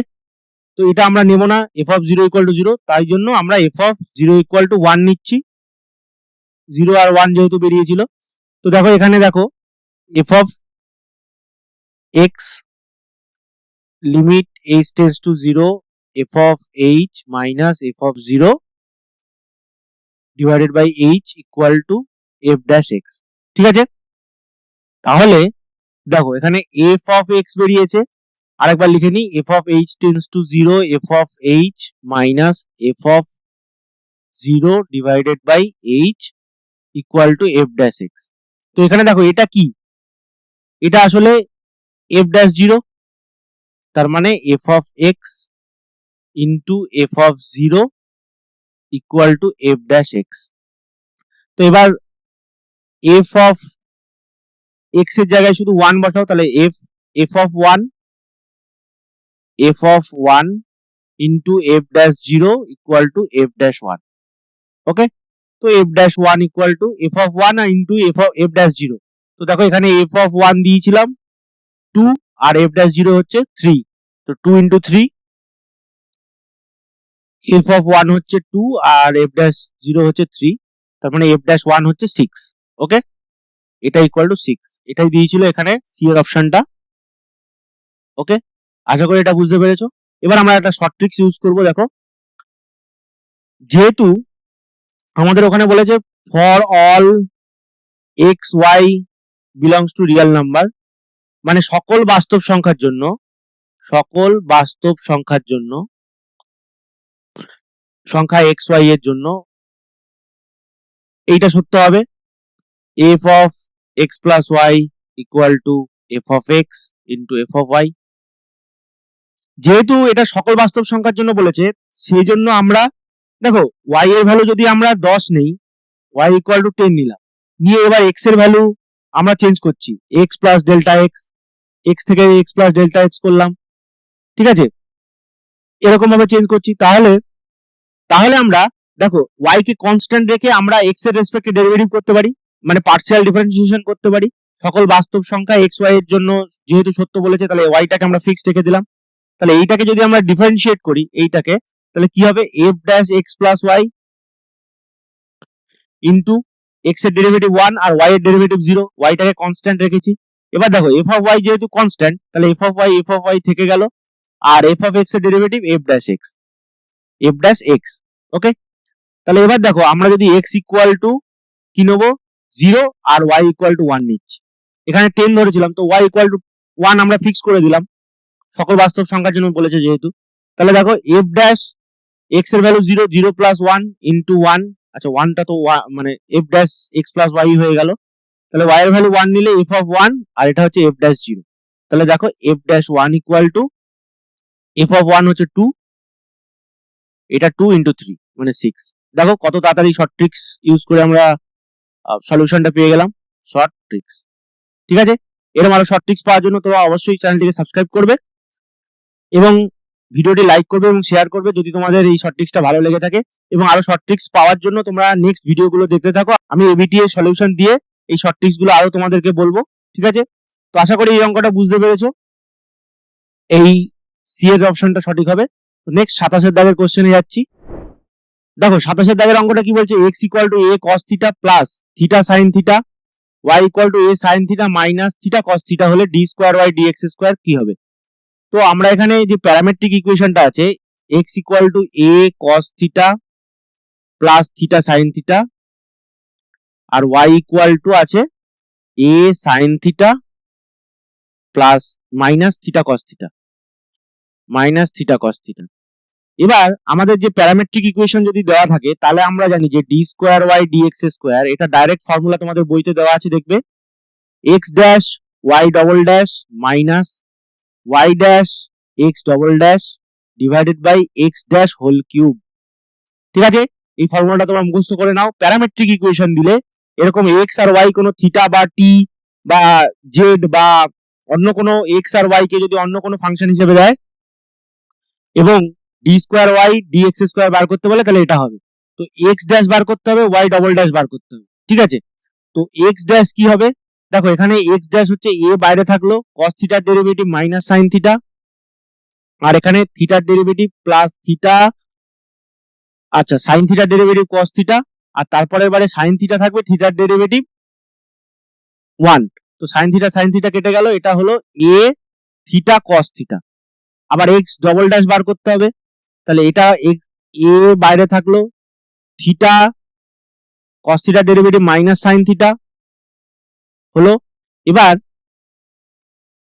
তো এটা আমরা নেব না f of 0 ইকুয়াল টু 0, তাই জন্য আমরা f of 0 ইকুয়াল টু 1 নিচ্ছি, 0 আর 1 যেহেতু বেরিয়েছিল। তো দেখো এখানে দেখো f of x limit h tends to 0, f of h minus f of 0 divided by h equal to f dash x। ঠিক আছে, তাহলে দেখো এখানে f of x বেরিয়েছে, আরেকবার লিখে নিই, f of h tends to 0, f of h minus f of 0 divided by h equal to f dash x। তো এখানে দেখো এটা কি, এটা আসলে f ড্যাশ 0, তার মানে f of x into f of 0 equal to f dash x। তো এবার f of x এর জায়গায় শুধু 1 বসাও, তাহলে f of 1 into f dash 0 equal to f dash 1। ওকে, তো f dash 1 equal to f of 1 into f dash 0। তো দেখো এখানে f of 1 দিয়েছিলাম 2 আর f ড্যাশ 0 হচ্ছে 3, তো 2 ইন্টু 3, f of 1 হচ্ছে 2 আর f ড্যাশ 0 হচ্ছে 3, তার মানে f ড্যাশ 1 হচ্ছে 6। ওকে, এটা ইকুয়াল টু 6, এটাই দিয়েছিল এখানে সি এর অপশনটা। ওকে, আশা করি এটা বুঝতে পেরেছো। এবার আমরা একটা শর্ট ট্রিক্স ইউজ করব। দেখো, যেহেতু আমাদের ওখানে বলেছে for all x y belongs to real number, মানে সকল বাস্তব সংখ্যার জন্য সংখ্যা এক্স ওয়াই এর জন্য এইটা সত্য হবে, f of x plus y equal to f of x into f of y। যেহেতু এটা সকল বাস্তব সংখ্যার জন্য বলেছে, সেই জন্য আমরা দেখো y এর ভ্যালু যদি আমরা 10 নেই, y ইকুয়াল টু 10 নিলাম, নিয়ে এবার x এর ভ্যালু আমরা চেঞ্জ করছি, x প্লাস ডেল্টা x থেকে x প্লাস ডেল্টা x করলাম। ঠিক আছে, এরকম ভাবে চেঞ্জ করছি। তাহলে আমরা দেখো y কে কনস্ট্যান্ট রেখে আমরা x এর রেসপেক্টে ডেরিভেটিভ করতে পারি, মানে পার্শিয়াল ডিফারেন্সিয়েশন করতে পারি। সকল বাস্তব সংখ্যা x y এর জন্য যেহেতু সত্য বলেছে, তাহলে y টাকে আমরা ফিক্সড রেখে দিলাম। তাহলে এইটাকে যদি আমরা ডিফারেন্সিয়েট করি এইটাকে, তাহলে কি হবে, f dash x plus y into x এর ডেরিভেটিভ 1 আর y এর ডেরিভেটিভ 0, y টাকে কনস্ট্যান্ট রেখেছি। এবার দেখো f অফ y যেহেতু কনস্ট্যান্ট, তাহলে f অফ y থেকে গেল, আর f অফ x এর ডেরিভেটিভ f ড্যাশ x। ওকে, তাহলে এবার দেখো আমরা যদি x ইকুয়াল টু কি নেব 0 আর y ইকুয়াল টু 1 নিচ্ছি, এখানে 10 ধরেছিলাম, তো y ইকুয়াল টু 1 আমরা ফিক্স করে দিলাম, সকল বাস্তব সংখ্যার জন্য বলেছে যেহেতু। তাহলে দেখো f ড্যাশ x এর ভ্যালু 0, 0 প্লাস 1 ইন্টু 1, আচ্ছা 1টা তো মানে f dash x plus y হয়ে গেল, তাহলে y এর ভ্যালু 1 নিলে f অফ 1 আর এটা হচ্ছে f ড্যাশ 0। তাহলে দেখো f dash 1 equal to f of 1 হচ্ছে 2, এটা 2 ইন্টু 3 মানে 6। দেখো কত তাড়াতাড়ি শর্ট ট্রিক্স ইউজ করে আমরা সলিউশনটা পেয়ে গেলাম, শর্ট ট্রিক্স। ঠিক আছে, এরকম আরো শর্ট ট্রিক্স পাওয়ার জন্য তোমরা অবশ্যই চ্যানেলটিকে সাবস্ক্রাইব করবে। এবং ভিডিওটি লাইক করবে এবং শেয়ার করবে যদি তোমাদের এই শর্ট ট্রিক্সটা ভালো লেগে থাকে, এবং আরো শর্ট ট্রিক্স পাওয়ার জন্য তোমরা নেক্সট ভিডিওগুলো দেখতে থাকো। আমি এবিটি এর সলিউশন দিয়ে এই শর্ট ট্রিক্স গুলো আরো তোমাদেরকে বলবো, ঠিক আছে? তো আশা করি এই অঙ্কটা বুঝতে পেরেছো, এই সি এর অপশনটা সঠিক হবে। তো নেক্সট 27 দাগের কোশ্চেনে যাচ্ছি। দেখো 27 দাগের অঙ্কটা কি বলছে, x equal to a cos theta plus theta sin theta y equal to a sin theta minus theta cos theta হলে d square y dx square কি হবে? তো আমরা এখানে যে প্যারামেট্রিক ইকুয়েশনটা আছে, x equal to a cos theta plus theta sin theta আর y ইকুয়াল টু আছে a sin theta plus minus theta cos theta minus theta cos theta. এবার আমাদের যে প্যারামেট্রিক ইকুয়েশন যদি দেওয়া থাকে তাহলে আমরা জানি যে d square y dx square, এটা ডাইরেক্ট ফর্মুলা তোমাদের বইতে দেওয়া আছে, দেখবে x dash y double dash minus y dash x double dash divided by x dash whole cube. ঠিক আছে, এই ফর্মুলাটা তোমরা মুখস্থ করে নাও। প্যারামেট্রিক ইকুয়েশন দিলে এরকম এক্স আর ওয়াই কোনো থিটা বা টি বা জেড বা অন্য কোনো এক্স আর ওয়াই কে যদি অন্য কোনো ফাংশন হিসেবে দেয় এবং d square y dx square বার করতে বলে, তাহলে এটা হবে। তো এক্স ড্যাশ বার করতে হবে, ওয়াই ডবল ড্যাশ বার করতে হবে, ঠিক আছে? তো এক্স ড্যাশ কি হবে, দেখো এখানে এক্স ড্যাশ হচ্ছে এ বাইরে থাকলো, কস থিটার ডেরিভেটিভ মাইনাস সাইন থিটা, আর এখানে থিটার ডেরিভেটিভ প্লাস থিটা, আচ্ছা সাইন থিটার ডেরিভেটিভ কস থিটা, আর তারপরে এবারে সাইন থিটা থাকবে থিটার ডেরিভেটিভ 1। তো সাইন থিটা কেটে গেল, এটা হলো এ থিটা কস থিটা। আবার এক্স ডবল ড্যাশ বার করতে হবে, তাহলে এটা এ বাইরে থাকলো, থিটা কস থিটার ডেরিভেটিভ মাইনাস সাইন থিটা হলো। এবার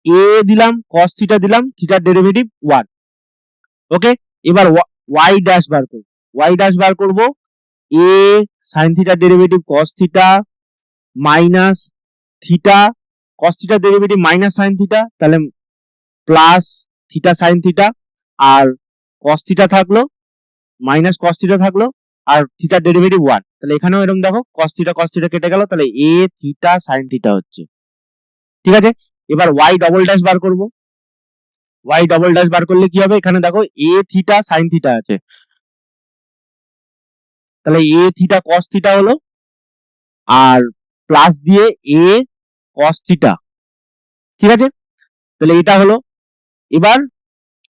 এ দিলাম, কস থিটা দিলাম, থিটার ডেরিভেটিভ 1। ওকে, এবার ওয়াই ড্যাশ বার করব, এ সাইন থিটার derivative cos theta minus theta কস থিটার ডেরিভেটিভ মাইনাস সাইন থিটা, তাহলে প্লাস থিটা সাইন থিটা, আর কস থিটা থাকলো মাইনাস কস থিটা থাকলো, আর থিটার ডেরিভেটিভ 1। তাহলে এখানেও এরকম দেখো কস থিটা কেটে গেল, তাহলে এ থিটা সাইন থিটা হচ্ছে। ঠিক আছে, এবার ওয়াই ডবল ড্যাশ বার করব। ওয়াই ডবল ড্যাশ বার করলে কি হবে, এখানে দেখো এ থিটা সাইন থিটা আছে, তাহলে এ থিটা কস থিটা হলো, আর প্লাস দিয়ে এ কস থিটা। ঠিক আছে, তাহলে এটা হলো। এবার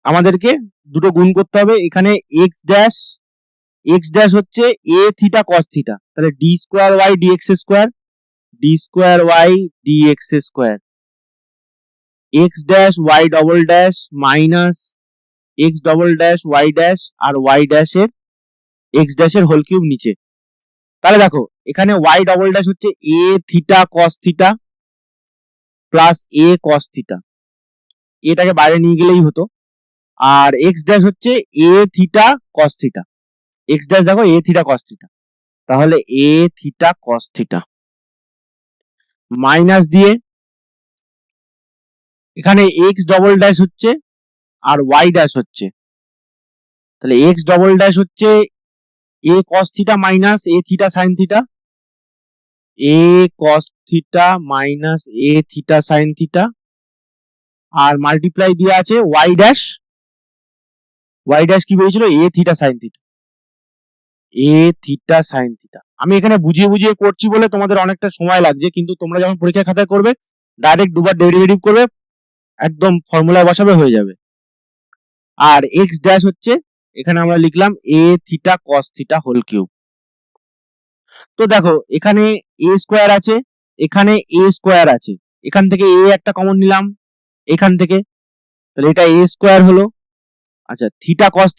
আমাদেরকে দুটো গুণ করতে হবে, এখানে এক্স ড্যাশ হচ্ছে এ থিটা কস থিটা, তাহলে d square y dx square x dash y double dash minus x double dash y dash, আর ওয়াই ড্যাশের এক্স ড্যাশের হোল কিউব নিচে। তাহলে দেখো এখানে ওয়াই ডবল ড্যাশ হচ্ছে a theta cos theta plus a cos theta, এটাকে বাইরে নিয়ে গেলেই হতো, আর এক্স ড্যাশ হচ্ছে a theta cos theta, x dash দেখো এ থিটা কস থিটা, তাহলে এ থিটা কস থিটা মাইনাস দিয়ে এখানে এক্স ডবল ড্যাশ হচ্ছে আর ওয়াই ড্যাশ হচ্ছে, তাহলে এক্স ডবল ড্যাশ হচ্ছে এ কস থিটা মাইনাস এ থিটা সাইন থিটা, এ কস থিটা মাইনাস এ থিটা সাইন থিটা, আর মাল্টিপ্লাই দিয়ে আছে ওয়াই ড্যাশ কি বেরিয়েছিল এ থিটা সাইন থিটা। আমি এখানে বুঝিয়ে করছি বলে তোমাদের অনেকটা সময় লাগছে, কিন্তু তোমরা যখন পরীক্ষা খাতায় করবে ডাইরেক্ট দুবার ডেরিভেটিভ করবে, একদম ফর্মুলায় বসাবে, হয়ে যাবে। আর এক্স ড্যাশ হচ্ছে এখানে আমরা লিখলাম a theta cos theta whole cube. তো দেখো এখানে এ স্কোয়ার আছে, এখানে এ স্কোয়ার আছে, এখান থেকে এ একটা কমন নিলাম এখান থেকে, তাহলে এটা এ স্কোয়ার হলো। আচ্ছা theta cos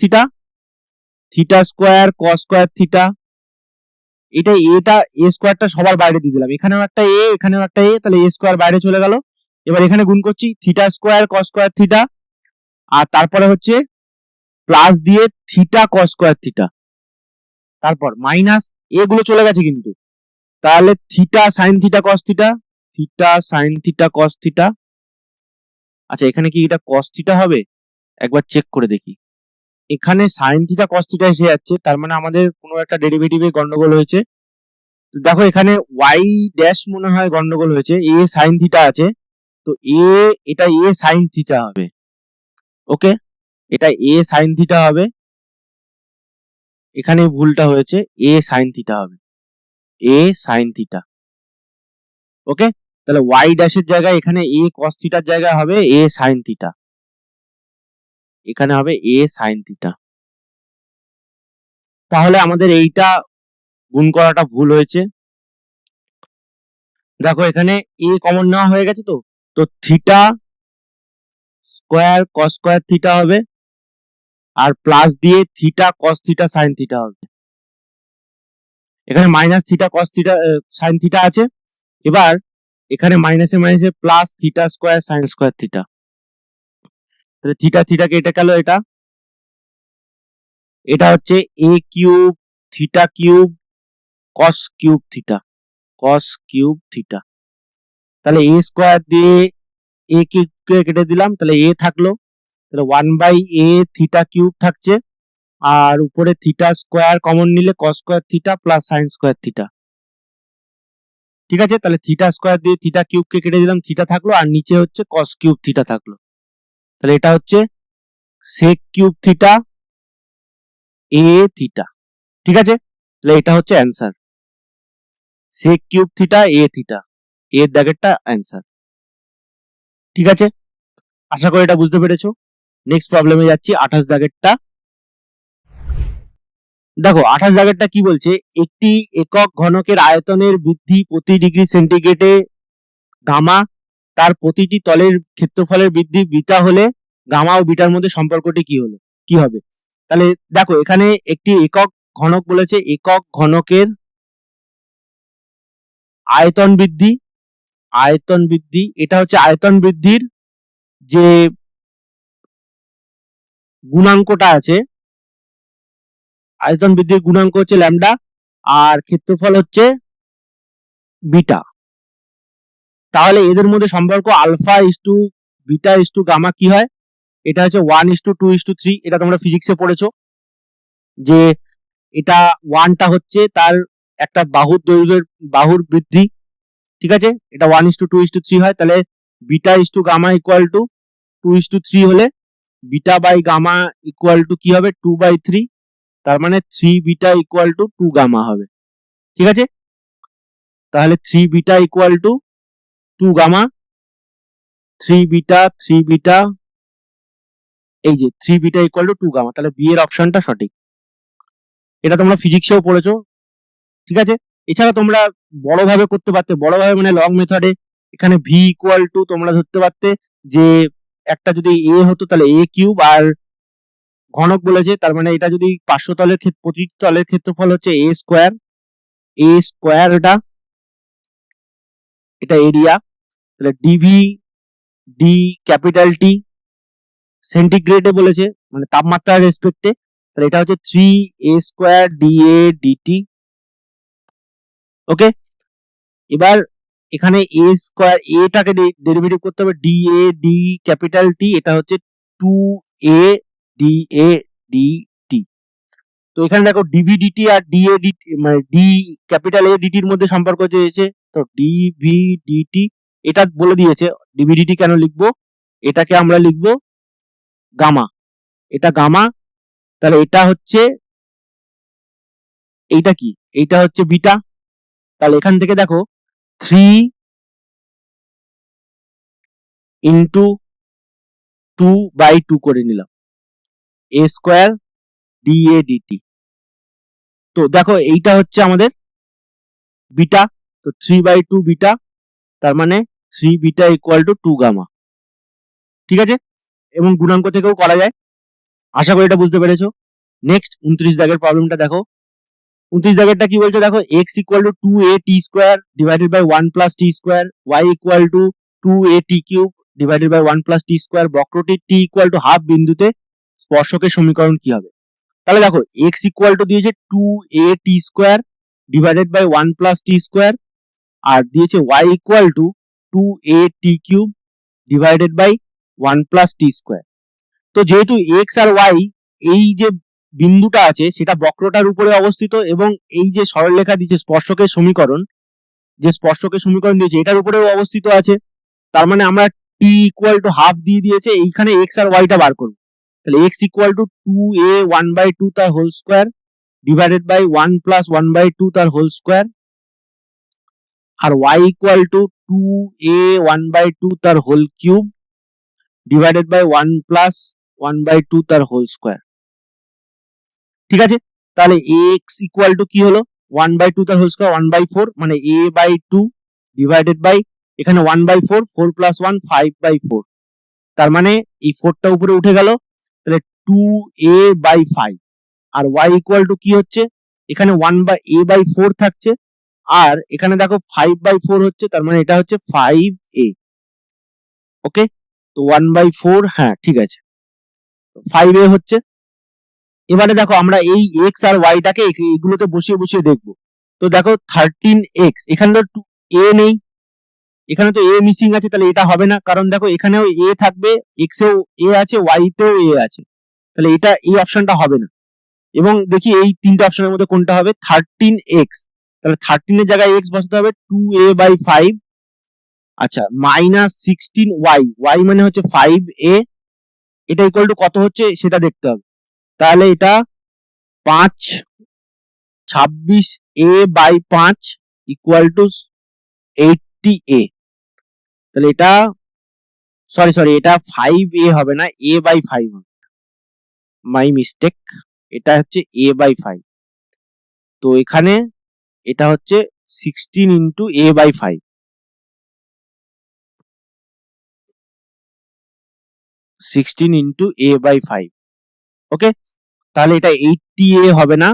theta square cos square theta, এটা এ স্কোয়ারটা সবার বাইরে দিয়ে দিলাম, এখানেও একটা এ এখানেও একটা এ, তাহলে এ স্কোয়ার বাইরে চলে গেল। এবার এখানে গুণ করছি theta square cos square theta, আর তারপরে হচ্ছে প্লাস দিয়ে থিটা কস স্কোয়ার থিটা, তারপর মাইনাস এগুলো চলে গেছে কিন্তু, তাহলে theta sine theta cos theta. আচ্ছা এখানে কি এটা কস থিটা হবে, একবার চেক করে দেখি। এখানে সাইন থিটা কস থিটা এসে যাচ্ছে, তার মানে আমাদের কোনো একটা ডেরিভেটিভে গন্ডগোল হয়েছে। দেখো এখানে ওয়াই ড্যাশ মনে হয় গন্ডগোল হয়েছে, এ সাইন থিটা আছে, তো এটা এ সাইন থিটা হবে। ওকে, এটা এ সাইন থিটা হবে, এখানে ভুলটা হয়েছে, এ সাইন থিটা হবে, এ সাইন থিটা। ওকে, তাহলে ওয়াই ড্যাশের জায়গায় এখানে এ কস থিটার জায়গায় হবে এ সাইন থিটা, এখানে হবে এ সাইন থিটা। তাহলে আমাদের এইটা গুণ করাটা ভুল হয়েছে। দেখো এখানে এ কমন নেওয়া হয়ে গেছে, তো theta square cos square theta হবে, আর প্লাস দিয়ে theta cos theta sine theta হবে। এখানে minus theta cos theta sine theta আছে, এবার এখানে মাইনাসে মাইনাসে plus theta square sine square theta. তাহলে থিটা থিটা কেটে গেল, এটা হচ্ছে a cube theta cube cos cube theta, cos cube theta. তাহলে এ স্কোয়ার দিয়ে এ কে কেটে দিলাম, তাহলে এ থাকলো, তাহলে 1/a থিটা কিউব থাকছে, আর উপরে থিটা স্কোয়ার কমন নিলে কস square theta plus sign square theta. ঠিক আছে, তাহলে থিটা স্কোয়ার দিয়ে থিটা কিউবকে কেটে দিলাম, থিটা থাকলো, আর নিচে হচ্ছে কস কিউব থিটা থাকলো। তাহলে এটা হচ্ছে সেক কিউব থিটা এ থিটা। ঠিক আছে, তাহলে এটা হচ্ছে অ্যান্সার, সেক কিউব থিটা এ থিটা, এর দাগেরটা অ্যান্সার। ঠিক আছে, আশা করি এটা বুঝতে পেরেছো। নেক্সট প্রবলেমে যাচ্ছি, 28 দাগেরটা। দেখো 28 দাগেরটা কি বলছে, একটি একক ঘনকের আয়তনের বৃদ্ধি প্রতি ডিগ্রি সেন্টিগ্রেডে গামা, তার প্রতিটি তলের ক্ষেত্রফলের বৃদ্ধি বিটা হলে গামা ও বিটার মধ্যে সম্পর্কটি কি হবে। তাহলে দেখো এখানে একটি একক ঘনক বলেছে, একক ঘনকের আয়তন বৃদ্ধি, এটা হচ্ছে আয়তন বৃদ্ধির যে গুণাঙ্কটা আছে, আয়তন বৃদ্ধির গুণাঙ্ক হচ্ছে ল্যামডা, আর ক্ষেত্রফল হচ্ছে বিটা। তাহলে এদের মধ্যে সম্পর্ক alpha is to beta is to gamma কি হয়, এটা হচ্ছে 1:2:3। এটা তোমরা ফিজিক্সে পড়েছো যে এটা 1টা হচ্ছে তার একটা বাহুর দৈর্ঘ্যের বাহুর বৃদ্ধি। ঠিক আছে, এটা 1:2:3 হয়। তাহলে beta is to gamma equal to 2:3 হলে beta by gamma equal to কি হবে 2/3, তার মানে 3 বিটা ইকুয়াল টু 2 গামা হবে। ঠিক আছে, তাহলে 3 beta equal to 2 gamma, 3 beta এই যে 3 বিটা ইকুয়াল টু 2 গামা, তাহলে বি এর অপশনটা সঠিক। এটা তোমরা ফিজিক্সেও পড়েছো। ঠিক আছে, এছাড়া তোমরা বড়ভাবে করতে পারতে, বড়ভাবে মানে লং মেথডে, এখানে ভি ইকুয়াল টু তোমরা ধরতে পারতে যে একটা যদি এ হতো তাহলে এ কিউব, আর ঘনক বলেছে তার মানে এটা যদি 500 তলের প্রতিটি তলের ক্ষেত্রফল হচ্ছে এ স্কোয়ার, এটা এরিয়া। তাহলে ডিভি ডি ক্যাপিটাল টি সেন্টিগ্রেডে বলেছে, মানে তাপমাত্রার রেসপেক্টে, তাহলে এটা হচ্ছে 3a² dA dt। ওকে, এবার এখানে এ স্কোয়ার, এটাকে ডেরিভেটিভ করতে হবে, dA ডি ক্যাপিটাল টি, এটা হচ্ছে 2a dA dt। তো এখানে দেখো ডিভি ডিটি আর ডিএ ডিটি মানে ডি ক্যাপিটাল এ ডিটির মধ্যে সম্পর্ক চেয়েছে, তো ডিভি ডিটি এটা বলে দিয়েছে। ডিভি ডিটি কেন লিখবো, এটাকে আমরা লিখবো গামা, এটা গামা। তাহলে এটা হচ্ছে এইটা কি, এইটা হচ্ছে বিটা। তাহলে এখান থেকে দেখো 3 ইন্টু 2/2 করে নিলাম, এ স্কোয়ার ডিএ ডিটি। তো দেখো এইটা হচ্ছে আমাদের বিটা, তো 3/2 বিটা, তার মানে 3 বিটা ইকুয়াল টু 2 গামা। ঠিক আছে, এবং গুণাঙ্ক থেকেও করা যায়। আশা করি এটা বুঝতে পেরেছো। নেক্সট 29 দাগের প্রবলেমটা দেখো। 29 দাগেরটা কি বলছে দেখো, x equal to 2at square divided by 1 plus t square, y equal to 2at cube divided by 1 plus t square, বক্রটির t ইকুয়াল টু হাফ বিন্দুতে স্পর্শকের সমীকরণ কি হবে। তাহলে দেখো x ইকুয়াল টু দিয়েছে 2at square divided by 1 plus t square, আর দিয়েছে y equal to 2at cube divided by 1 plus t square. তো যেহেতু x আর y এই যে বিন্দুটা আছে সেটা বক্রটার উপরে অবস্থিত, এবং এই যে সরলরেখা দিয়েছে স্পর্শকের সমীকরণ, যে স্পর্শকের সমীকরণ দিয়েছে এটার উপরেও অবস্থিত আছে, তার মানে আমরা t ইকুয়াল টু হাফ দিয়ে দিয়েছে, এইখানে x আর y টা বার করব। তাহলে x ইকুয়াল টু 2a 1/2 তার whole square divided by 1 plus 1/2 তার হোল স্কোয়ার, আর y ইকুয়াল টু 2a 1/2 তার whole cube divided by 1 plus 1/2 তার হোল স্কোয়ার। ঠিক আছে, তাহলে x ইকুয়াল টু কি হলো 1/2 তার হোল স্কোয়ার 1/4, মানে a/2 ডিভাইডেড বাই এখানে 1/4, 4 প্লাস 1 5/4, তার মানে এই 4টা উপরে উঠে গেল, তাহলে 2a/5। R y equal to কি হচ্ছে এখানে 1/a/4 থাকছে, আর এখানে দেখো 5/4 হচ্ছে, তার মানে এটা হচ্ছে 5a। ওকে, তো 1/4, হ্যাঁ ঠিক আছে, 5a হচ্ছে। এবারে দেখো আমরা এই x আর y টাকে এগুলোতে বসিয়ে বসিয়ে দেখবো। তো দেখো 13x, এখানে তো a নেই, এখানে তো a মিসিং আছে, তাহলে এটা হবে না, কারণ দেখো এখানেও a থাকবে, x এও a আছে, y তেও a আছে, তাহলে এটা এই অপশনটা হবে না। এবং দেখি এই তিনটা অপশনের মধ্যে কোনটা হবে। 13x, তাহলে 13 এর জায়গায় x বসাতে হবে 2a/5, আচ্ছা মাইনাস 16y, y মানে হচ্ছে 5a, এটা ইকুয়াল টু কত হচ্ছে সেটা দেখতে হবে। তাহলে এটা 26a/5 ইকুয়াল টু 80a, তাহলে এটা সরি এটা 5a হবে না, a/5 হবে, মাই মিস্টেক, এটা হচ্ছে a/5। তো এখানে এটা হচ্ছে 16 ইন্টু a/5, 16 ইন্টু a/5। ওকে, তাহলে এটা 80a হবে না,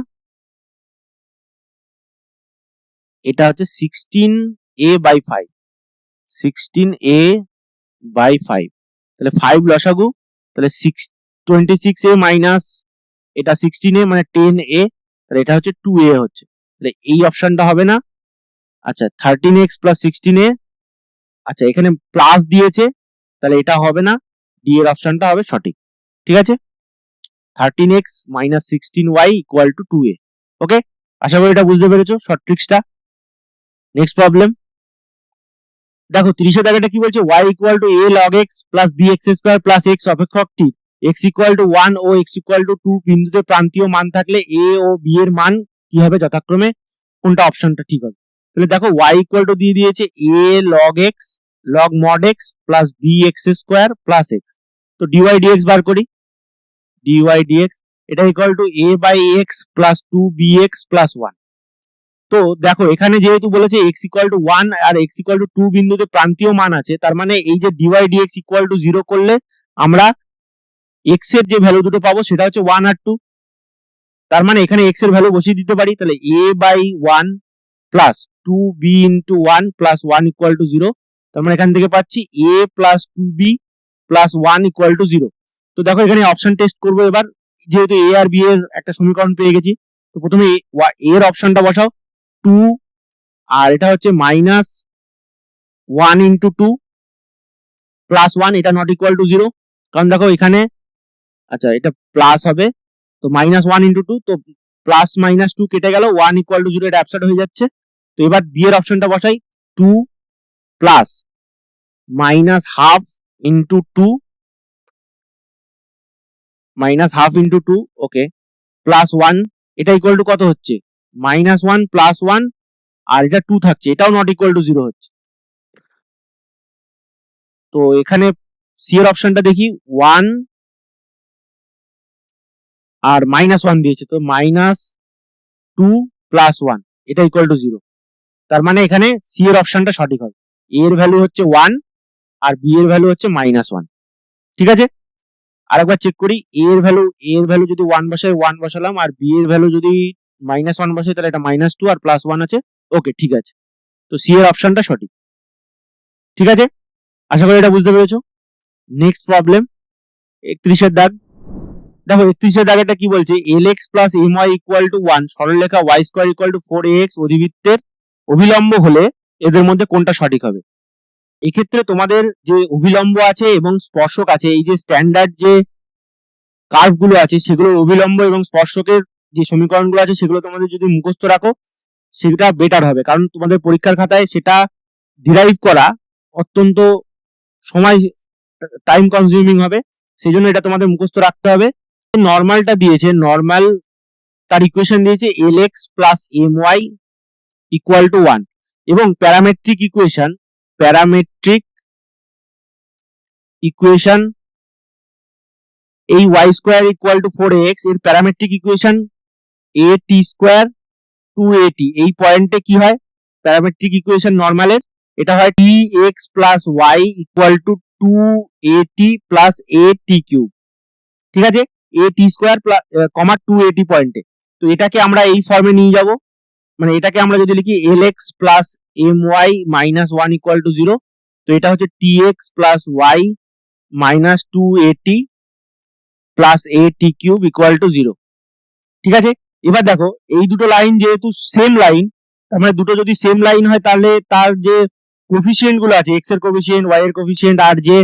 এটা হচ্ছে 16a/5, 16a/5, তাহলে 5 লসাগু, তাহলে 26a মাইনাস এটা 16a মানে 10a, তাহলে এটা হচ্ছে 2a হচ্ছে, তাহলে এই অপশনটা হবে না। আচ্ছা 13x প্লাস 16a, আচ্ছা এখানে প্লাস দিয়েছে, তাহলে এটা হবে না, ডি এর অপশনটা হবে সঠিক। ঠিক আছে, 13x minus 16y equal to 2a। ওকে, আশা করি এটা বুঝতে পেরেছো শর্ট ট্রিক্সটা। নেক্সট প্রবলেম দেখো 30 এর দাগেটা কি বলছে, y equal to a log x plus bx square plus x অপেক্ষকটি x ইকুয়াল টু 1 ও x ইকুয়াল টু 2 বিন্দুতে প্রান্তীয় মান থাকলে a ও b এর মান কি হবে যথাক্রমে, কোনটা অপশনটা ঠিক হবে। তাহলে দেখো y ইকুয়াল টু দিয়ে দিয়েছে a log x log mod x plus bx square plus x, তো dy dx বার করি, dy dx এটা equal to a by x plus 2bx plus 1। তো দেখো এখানে যেহেতু বলেছে x ইকুয়াল টু 1 আর x ইকুয়াল টু 2 বিন্দুতে প্রান্তীয় মান আছে, তার মানে এই যে dy dx ইকুয়াল টু 0 করলে আমরা x এর যে ভ্যালু দুটো পাবো সেটা হচ্ছে 1 আর 2, তার মানে এখানে x এর ভ্যালু বসিয়ে দিতে পারি, তাহলে a by 1 plus 2b into 1 plus 1 equal to 0, তার মানে এখান থেকে পাচ্ছি a plus 2b plus 1 equal to 0। তো দেখো এখানে অপশন টেস্ট করবো এবার, যেহেতু a আর b এর একটা সমীকরণ পেয়ে গেছি, তো প্রথমে a এর অপশনটা বসাও 2, আর এটা হচ্ছে মাইনাস 1 ইন্টু 2 প্লাস 1, এটা নট ইকুয়াল টু 0, কারণ দেখো এখানে আচ্ছা এটা প্লাস হবে, তো মাইনাস 1 ইন্টু 2, তো প্লাস মাইনাস 2 কেটে গেল, 1 ইকুয়াল টু 0, এটা অ্যাবসেন্ট হয়ে যাচ্ছে। তো এবার বি এর অপশনটা বসাই 2 plus minus half into 2 minus half into 2, ওকে, প্লাস 1, এটা ইকুয়াল টু কত হচ্ছে মাইনাস 1 প্লাস 1, আর এটা 2 থাকছে, এটাও নট ইকুয়াল টু 0 হচ্ছে। তো এখানে সি এর অপশনটা দেখি 1 আর মাইনাস 1 দিয়েছে, তো মাইনাস 2 প্লাস 1 এটা ইকুয়াল টু 0, তার মানে এখানে সি এর অপশনটা সঠিক হবে, এ এর ভ্যালু হচ্ছে 1 আর বি এর ভ্যালু হচ্ছে মাইনাস 1। ঠিক আছে, আরেকবার চেক করি, এ এর ভ্যালু যদি 1 বসাই 1 বসালাম, আর বি এর ভ্যালু যদি মাইনাস 1 বসাই তাহলে এটা মাইনাস 2 আর প্লাস 1 আছে। ওকে ঠিক আছে, তো সি এর অপশনটা সঠিক। ঠিক আছে, আশা করি এটা বুঝতে পেরেছো। নেক্সট প্রবলেম 31 এর দাগ, দেখো 31 এর দাগেটা কি বলছে, lx plus my equal to 1 সরলরেখা y square equal two 4ax অধিবৃত্তের অভিলম্ব হলে এদের মধ্যে কোনটা সঠিক হবে। এক্ষেত্রে তোমাদের যে অভিলম্ব আছে এবং স্পর্শক আছে, এই যে স্ট্যান্ডার্ড যে কার্ভ গুলো আছে সেগুলোর অভিলম্ব এবং স্পর্শকের যে সমীকরণগুলো আছে সেগুলো তোমাদের যদি মুখস্থ রাখো সেটা বেটার হবে, কারণ তোমাদের পরীক্ষার খাতায় সেটা ডিরাইভ করা অত্যন্ত সময় টাইম কনজিউমিং হবে। সেই জন্য এটা তোমাদের মুখস্থ রাখতে হবে। নর্মালটা দিয়েছে, নর্মাল তার ইকুয়েশন দিয়েছে lx plus my equal to 1 এবং প্যারামেট্রিক ইকুয়েশন এই y square equal two 4ax এর parametric equation at square 2at এই পয়েন্টে কি হয় প্যারামেট্রিক ইকুয়েশন নর্মালের, এটা হয় tx plus y equal to 2at plus at cube. ঠিক আছে, at স্কোয়ার কমা 2at পয়েন্টে। তো এটাকে আমরা এই ফর্মে নিয়ে যাব, মানে এটাকে আমরা যদি লিখি lx plus my minus 1 equal to 0, তো এটা হচ্ছে tx plus y minus 2at plus at cube equal to 0। ঠিক আছে, এবার দেখো এই দুটো লাইন যেহেতু সেম লাইন, তার মানে দুটো যদি সেম লাইন হয় তাহলে তার যে কোফিসিয়েন্ট গুলো আছে, এক্স এর কোফিসিয়েন্ট, ওয়াই এর কোফিসিয়েন্ট আর যে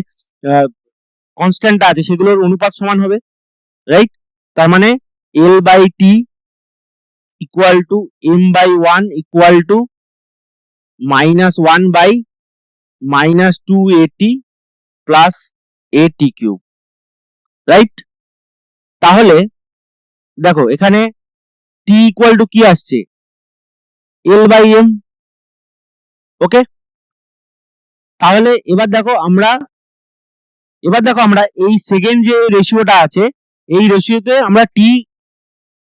কনস্ট্যান্টটা আছে সেগুলোর অনুপাত সমান হবে, রাইট? তার মানে l by t equal to m by 1 equal to minus 1 by minus 2at plus at cube, right? তাহলে দেখো এখানে t ইকুয়াল টু কি আসছে, l বাই m। ওকে, তাহলে এবার দেখো আমরা এই সেকেন্ড যে রেশিওটা আছে এই রেশিওতে আমরা t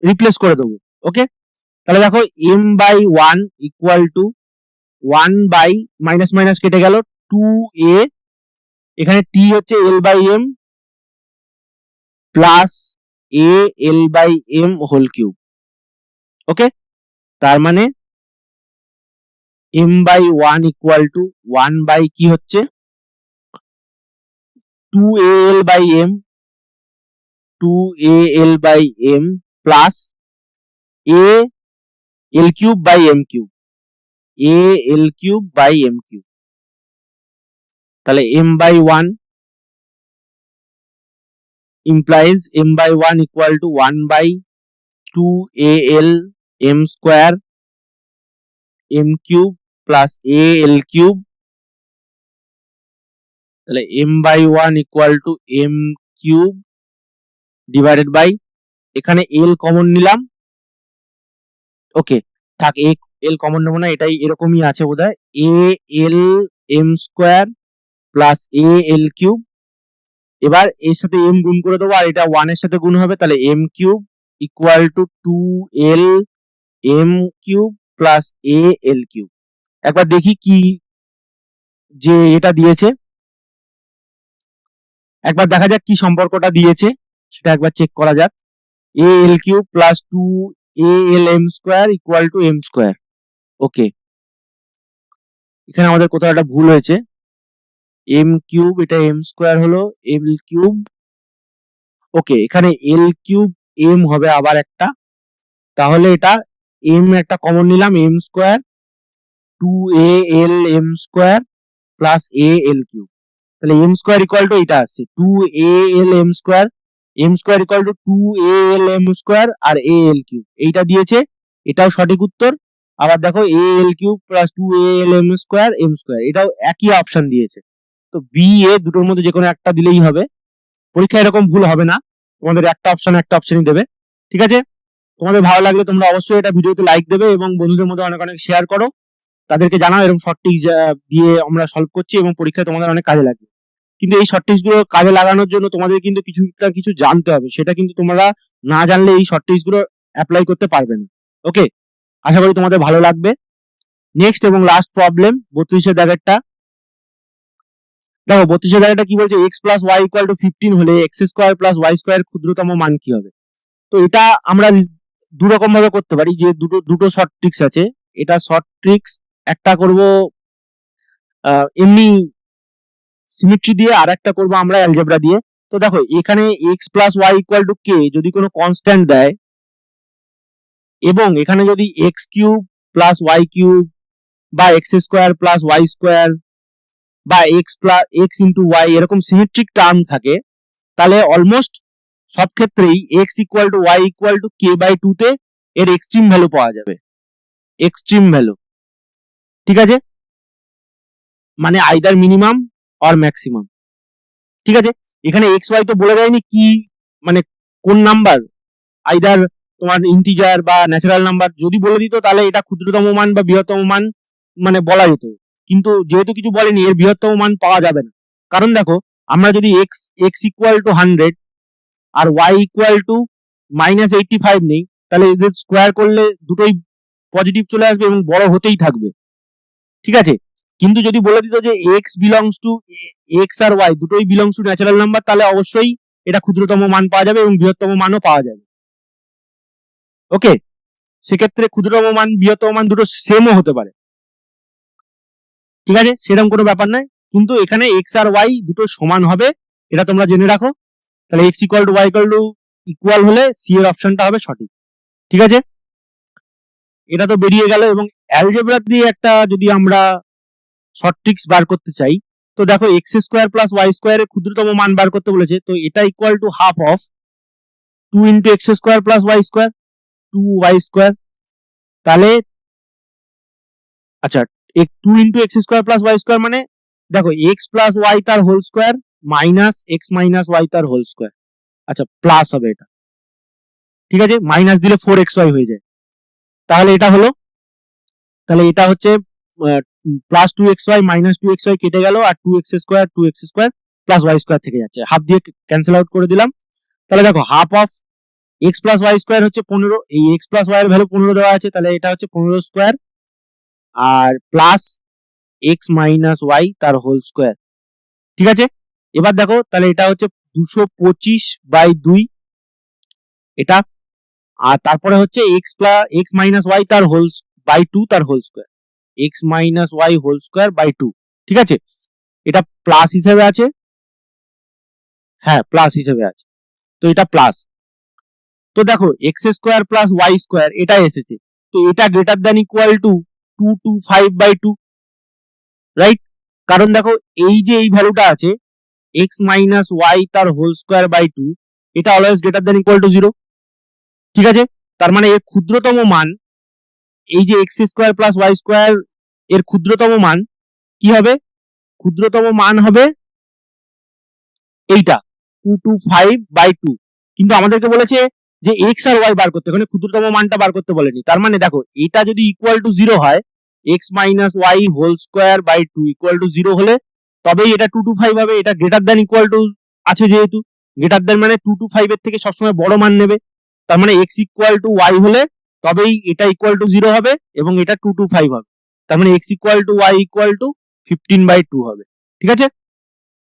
রিপ্লেস করে দেবো। ওকে, তাহলে দেখো m by 1 equal to 1 by minus minus কেটে গেল 2a, এখানে t হচ্ছে l by m plus a l by m whole cube. Okay, তার মানে m by 1 equal to 1 by কি হচ্ছে 2al by m plus a l cube by m cube, তাহলে m by 1 implies m by 1 equal to 1 by 2al m square m cube plus al cube, তাহলে m by 1 equal to m cube divided by, এখানে l কমন নিলাম। ওকে, থাক l কমন নেব না, এটাই এরকমই আছে বোধহয়, al m square plus al cube, এবার এর সাথে m গুণ করে দেবো আর এটা 1 এর সাথে গুণ হবে, তাহলে m cube equal to 2l m cube plus al cube. একবার দেখি কি যে এটা দিয়েছে, একবার দেখা যাক কি সম্পর্কটা দিয়েছে সেটা একবার চেক করা যাক। al cube plus 2al m square equal to m square. Okay, এখানে আমাদের কোথাও একটা ভুল হয়েছে, m কিউব এটা m স্কোয়ার হলো l কিউব। ওকে, এখানে l কিউব m হবে আবার একটা, তাহলে এটা m একটা কমন নিলাম, m square 2al m square plus al cube, তাহলে m স্কোয়ার ইকুয়াল টু এটা আসছে 2al m square equal to 2al m square আর al কিউব, এইটা দিয়েছে, এটাও সঠিক উত্তর। আবার দেখো al cube plus 2al m square এটাও একই অপশন দিয়েছে। তো বি এ দুটোর মধ্যে যে কোনো একটা দিলেই হবে, পরীক্ষা এরকম ভুল হবে না, তোমাদের একটা অপশনই দেবে। ঠিক আছে, তোমাদের ভালো লাগলে তোমরা অবশ্যই এটা ভিডিওতে লাইক দেবে এবং বন্ধুদের মধ্যে অনেক অনেক শেয়ার করো, তাদেরকে জানাও এরকম শর্ট ট্রিক্স দিয়ে আমরা সলভ করছি এবং পরীক্ষায় তোমাদের অনেক কাজে লাগবে। কিন্তু এই শর্ট ট্রিক্স গুলো কাজে লাগানোর জন্য তোমাদের কিন্তু কিছু জানতে হবে, সেটা কিন্তু তোমরা না জানলে এই শর্ট ট্রিক্স গুলো অ্যাপ্লাই করতে পারবে না। ওকে, আশা করি তোমাদের ভালো লাগবে। নেক্সট এবং লাস্ট প্রবলেম 32 এর দাগেরটা। দেখো 32 এর দাগেরটা কি বলছে, x plus Y equal to 15 হলে x square plus Y square ক্ষুদ্রতম মান কি হবে? তো এটা আমরা দু রকম ভাবে করতে পারি, যে দুটো শর্ট ট্রিক্স আছে। এটা শর্ট ট্রিক্স একটা করব এমনি সিমেট্রি দিয়ে, আর একটা করবো আমরা অ্যালজেব্রা দিয়ে। তো দেখো এখানে x plus Y equal to K যদি কোনো কনস্ট্যান্ট দেয়, এবং এখানে যদি X cube plus Y cube বা X square plus Y square বা এক্স ইন্টু ওয়াই এরকম সিমেট্রিক টার্ম থাকে, তাহলে অলমোস্ট সব ক্ষেত্রেই X equal to Y equal to K by 2 তে এর এক্সট্রিম ভ্যালু পাওয়া যাবে, এক্সট্রিম ভ্যালু। ঠিক আছে, মানে আইদার মিনিমাম অর ম্যাক্সিমাম। ঠিক আছে, এখানে এক্স ওয়াই তো বলে দেয়নি কি, মানে কোন নাম্বার, আইদার তোমার ইন্টিজার বা ন্যাচারাল নাম্বার। যদি বলে দিত তাহলে এটা ক্ষুদ্রতম মান বা বৃহত্তম মান মানে বলা যেত, কিন্তু যেহেতু কিছু বলেনি এর বৃহত্তম মান পাওয়া যাবে না। কারণ দেখো, আমরা যদি এক্স এক্স ইকুয়াল টু 100 আর ওয়াই ইকুয়াল টু -85 নেই, তাহলে এদের স্কোয়ার করলে দুটোই পজিটিভ চলে আসবে এবং বড় হতেই থাকবে, ঠিক আছে। কিন্তু যদি বলে দিত যে এক্স বিলংস টু, এক্স আর ওয়াই দুটোই বিলংস টু ন্যাচারাল নাম্বার, তাহলে অবশ্যই এটা ক্ষুদ্রতম মান পাওয়া যাবে এবং বৃহত্তম মানও পাওয়া যাবে। ওকে, সেক্ষেত্রে ক্ষুদ্রতম মান বৃহত্তম মান দুটো সেমও হতে পারে, ঠিক আছে, সেরকম কোনো ব্যাপার নয়। কিন্তু এখানে এক্স আর ওয়াই দুটো সমান হবে, এটা তোমরা জেনে রাখো। তাহলে x equal to Y equal হলে সি এর অপশনটা হবে সঠিক, ঠিক আছে। এটা তো বেরিয়ে গেল। এবং অ্যালজেব্রা দিয়ে একটা যদি আমরা শর্ট ট্রিক্স বার করতে চাই, তো দেখো এক্স স্কোয়ার প্লাস ওয়াই স্কোয়ারের ক্ষুদ্রতম মান বার করতে বলেছে, তো এটা equal to half of 2 into x square plus Y square, 2y square. তাহলে আচ্ছা, 2 into x square plus Y square মানে দেখো এক্স প্লাস ওয়াই তার whole square minus x minus y তার হোল স্কোয়ার। আচ্ছা, প্লাস হবে এটা, ঠিক আছে, মাইনাস দিলে 4xy হয়ে যায়। তাহলে এটা হলো, তাহলে এটা হচ্ছে প্লাস 2xy মাইনাস 2xy কেটে গেল, আর 2x square plus Y square থেকে যাচ্ছে, হাফ দিয়ে ক্যান্সেল আউট করে দিলাম। তাহলে দেখো half of x plus Y square হচ্ছে 15, এই এক্স প্লাস ওয়াই এর ভ্যালু 15 দেওয়া আছে, তাহলে এটা হচ্ছে 15 স্কোয়ার আর প্লাস এক্স মাইনাস ওয়াই তার হোল স্কোয়ার, ঠিক আছে। এবার দেখো তাহলে এটা হচ্ছে 225/2 এটা, আর তারপরে হচ্ছে এক্স মাইনাস ওয়াই তার হোল বাই 2 তার whole square, x minus y whole square by 2, ঠিক আছে। এটা প্লাস হিসেবে আছে, হ্যাঁ প্লাস হিসেবে আছে, তো এটা প্লাস। তো দেখো x square plus Y square এটা এসেছে, তো এটা greater than equal to 225/2, right. কারণ দেখো এই যে এই ভ্যালুটা আছে এক্স মাইনাস ওয়াই তার হোল স্কোয়ার বাই 2, এটা always greater than equal to 0, ঠিক আছে। তার মানে এর ক্ষুদ্রতম মান, এই যে x square plus Y square এর ক্ষুদ্রতম মান কি হবে, ক্ষুদ্রতম মান হবে এইটা 225/2। কিন্তু আমাদেরকে বলেছে যে এক্স আর ওয়াই বার করতে, এখানে ক্ষুদ্রতম মানটা বার করতে বলেনি। তার মানে দেখো এটা যদি ইকুয়াল টু 0 হয়, x minus y whole square by 2 equal to 0 হলে তবেই এটা 225 হবে। এটা গ্রেটার দ্যান ইকুয়াল টু আছে, যেহেতু গ্রেটার দ্যান মানে 225 এর থেকে সবসময় বড় মান নেবে। তার মানে এক্স ইকুয়াল টু ওয়াই হলে তবেই এটা ইকুয়াল টু 0 হবে এবং এটা 225 হবে। তার মানে x equal to Y equal to 15/2 হবে, ঠিক আছে।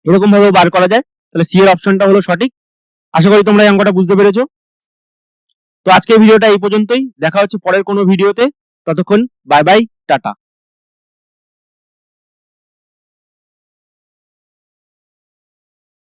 এরকম ভাবে বার করা যায়। তাহলে সি এর অপশনটা হলো সঠিক। আশা করি তোমরা এই অঙ্কটা বুঝতে পেরেছো। তো আজকের ভিডিওটা এই পর্যন্তই, দেখা হচ্ছে পরের কোনো ভিডিওতে। ততক্ষণ বাই বাই, টাটা।